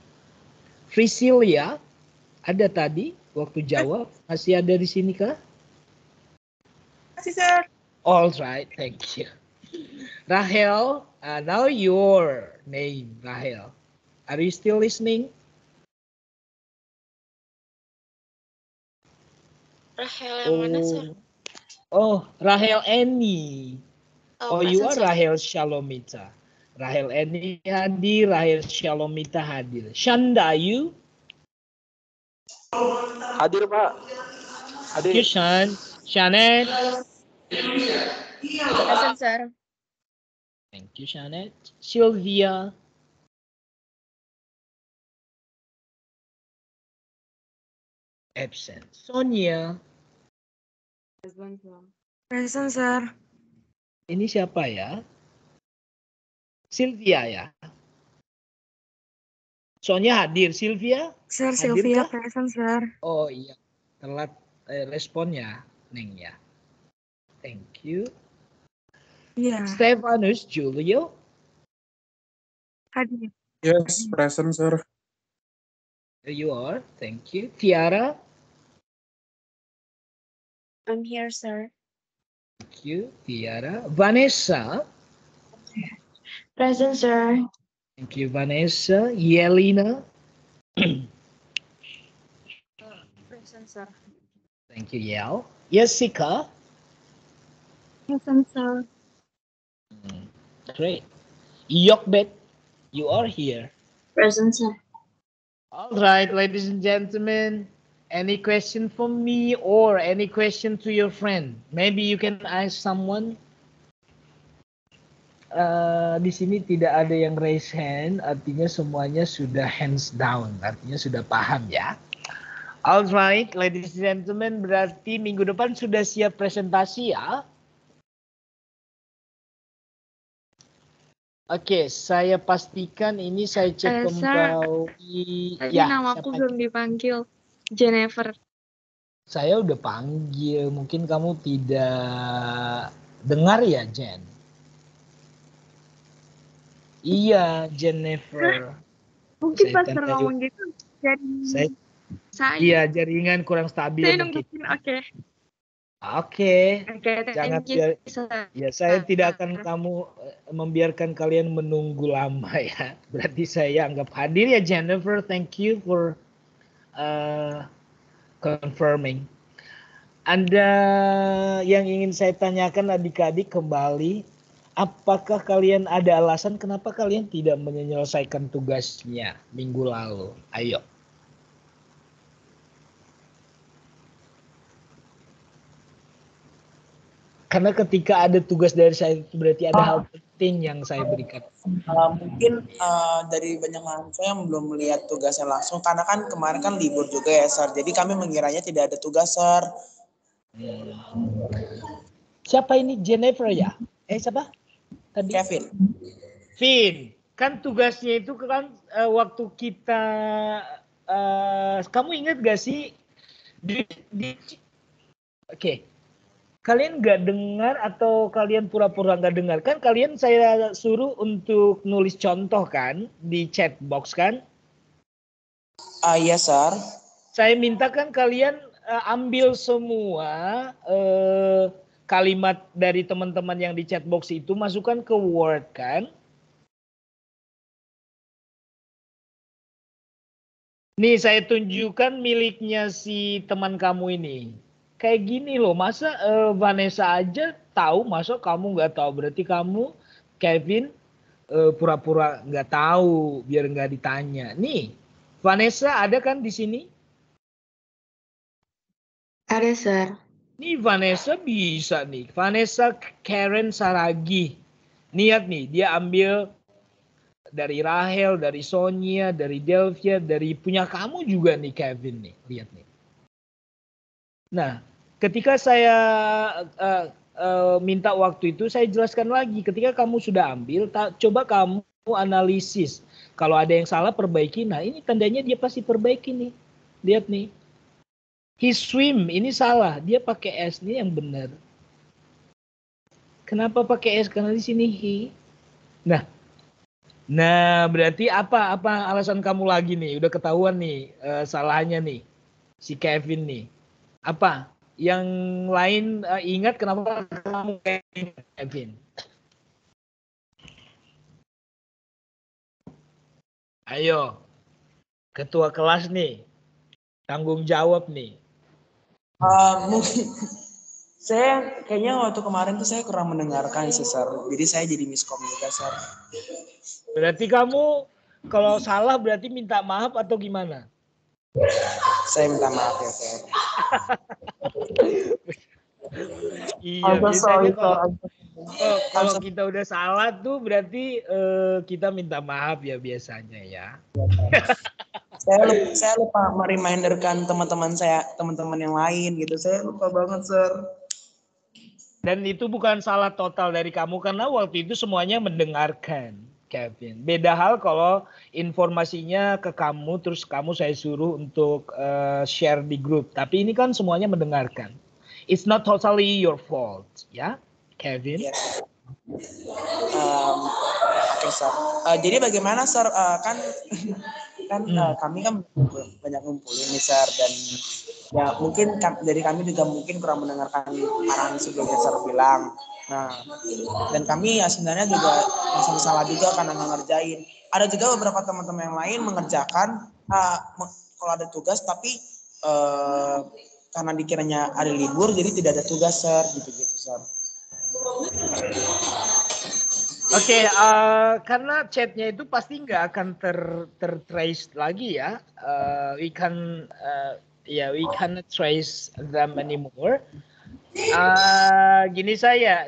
Priscilia, Ada tadi waktu jawab. Masih ada di sini kah?
Masih, Sir.
All right, thank you. Rahel, now your name, Rahel. Are you still listening?
Rahel yang mana, Sir?
Oh, Rahel Eni. Oh, you are
present, Sir.
Rahel Shalomita. Rahel Eni hadir, Rahel Shalomita hadir. Shanda, you?
Hadir, Pak.
Thank you,
Hadir.
Shanet.
Present, Sir.
Thank you, Shanet. Sylvia. Absent. Sonia.
Present, Sir.
Ini siapa ya? Sylvia ya? Sonia hadir. Sylvia?
Sir,
Hadir
Sylvia
kah?
present, Sir.
Oh iya. Telat responnya, Neng ya. Thank you.
Iya.
Stefanus Julio.
Hadir.
Yes, present, sir.
There you are. Thank you. Tiara.
I'm here, sir.
Thank you, Tiara. Vanessa.
Present, sir.
Thank you, Vanessa. Yelena.
Present, sir.
Thank you, Yel. Jessica.
Present, sir.
Great. Yokbet, you are here.
Present, sir.
All right, ladies and gentlemen. Any question for me or any question to your friend? Maybe you can ask someone. Di sini tidak ada yang raise hand, artinya semuanya sudah hands down, artinya sudah paham ya. Alright, ladies and gentlemen, berarti minggu depan sudah siap presentasi ya. Oke, saya pastikan ini saya cek kembali.
Tadi
Ya,
namaku belum dipanggil. Jennifer.
Saya udah panggil, mungkin kamu tidak dengar ya, Jen? Iya, Jennifer.
Mungkin
Saya
pas
tanya
ngomong gitu jadi
Iya, jaringan kurang stabil
saya
mungkin.
nungguin, oke.
Oke. Jangan
thank you,
ya, saya tidak akan membiarkan kalian menunggu lama ya. Berarti saya anggap hadir ya, Jennifer. Thank you for confirming. Anda yang ingin saya tanyakan adik-adik kembali, apakah kalian ada alasan kenapa kalian tidak menyelesaikan tugasnya minggu lalu? Ayo. Karena ketika ada tugas dari saya itu berarti ada hal penting yang saya berikan.
Mungkin dari banyak mahasiswa yang belum melihat tugasnya langsung, karena kan kemarin kan libur juga ya, Sir. Jadi kami mengiranya tidak ada tugas, Sir.
Siapa ini? Jennifer ya? Siapa? Tadi?
Kevin.
Vin. Kan tugasnya itu kan waktu kita, kamu ingat gak sih? Oke. Kalian nggak dengar atau kalian pura-pura nggak dengar? Kan kalian saya suruh untuk nulis contoh kan di chat box kan?
Iya, Sir.
Saya mintakan kalian ambil semua kalimat dari teman-teman yang di chat box itu, masukkan ke Word kan? Nih saya tunjukkan miliknya si teman kamu ini. Kayak gini loh, masa Vanessa aja tahu, masa kamu nggak tahu? Berarti kamu, Kevin, pura-pura nggak tahu biar nggak ditanya. Nih, Vanessa ada kan di sini?
Ada, Sir.
Nih Vanessa bisa nih. Vanessa Karen Saragi. Niat nih, dia ambil dari Rahel, dari Sonia, dari Delvia, dari punya kamu juga nih Kevin nih. Lihat nih. Nah, ketika saya minta waktu itu, saya jelaskan lagi. Ketika kamu sudah ambil, coba kamu analisis. Kalau ada yang salah, perbaiki. Nah, ini tandanya dia pasti perbaiki nih. Lihat nih. He swim, ini salah. Dia pakai S, ini yang benar. Kenapa pakai S? Karena di sini he. Nah, berarti apa alasan kamu lagi nih? Udah ketahuan nih salahnya nih. si Kevin nih. Apa? Yang lain ingat kenapa kamu Kevin? Ayo, ketua kelas nih, tanggung jawab nih.
Mungkin saya kayaknya waktu kemarin tuh saya kurang mendengarkan sih, Sir. Jadi saya jadi miskom juga, Sir.
Berarti kamu kalau salah berarti minta maaf atau gimana?
Saya minta maaf ya, Sir.
Iya, biasanya kalau kita udah salah tuh berarti kita minta maaf ya biasanya ya.
Saya lupa mereminderkan teman-teman yang lain gitu. Saya lupa banget, Sir.
Dan itu bukan salah total dari kamu karena waktu itu semuanya mendengarkan, Kevin. Beda hal kalau informasinya ke kamu terus kamu saya suruh untuk share di grup. Tapi ini kan semuanya mendengarkan. It's not totally your fault, ya, Kevin.
Yes. Oke, Sir. Jadi bagaimana, Sir? Kami kan banyak ngumpulin nih, Sir, dan ya mungkin dari kami juga mungkin kurang mendengarkan arahan sebelumnya Sir bilang. Nah, dan kami ya sebenarnya juga merasa salah juga karena ngerjain. Ada juga beberapa teman-teman yang lain mengerjakan kalau ada tugas tapi karena dikiranya ada libur jadi tidak ada tugas, Sir, gitu-gitu, Sir.
Oke, karena chatnya itu pasti nggak akan tertrace lagi ya. We cannot trace them anymore. Gini saja,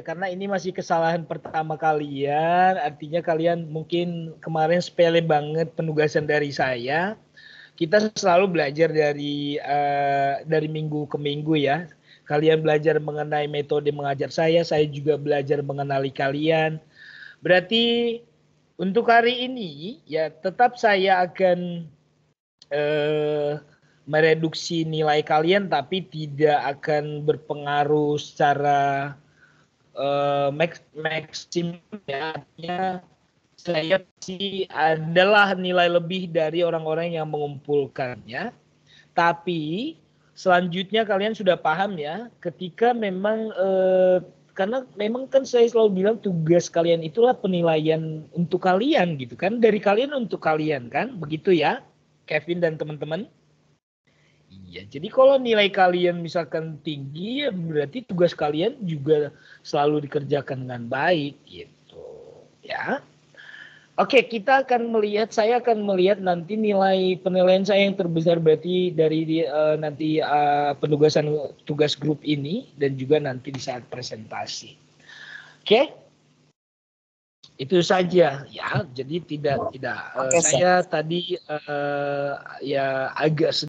karena ini masih kesalahan pertama kalian. Artinya kalian mungkin kemarin sepele banget penugasan dari saya. Kita selalu belajar dari minggu ke minggu ya. Kalian belajar mengenai metode mengajar saya juga belajar mengenali kalian. Berarti untuk hari ini ya tetap saya akan mereduksi nilai kalian tapi tidak akan berpengaruh secara maksimum ya. Artinya saya sih adalah nilai lebih dari orang-orang yang mengumpulkannya. Tapi selanjutnya kalian sudah paham ya, ketika memang karena memang kan saya selalu bilang tugas kalian itulah penilaian untuk kalian gitu kan, dari kalian untuk kalian kan, begitu ya, Kevin dan teman-teman. Iya, jadi kalau nilai kalian misalkan tinggi, ya berarti tugas kalian juga selalu dikerjakan dengan baik gitu, ya. Oke, saya akan melihat nanti nilai penilaian saya yang terbesar berarti dari nanti tugas grup ini dan juga nanti di saat presentasi. Oke, itu saja ya. Jadi tidak. Saya tadi ya agak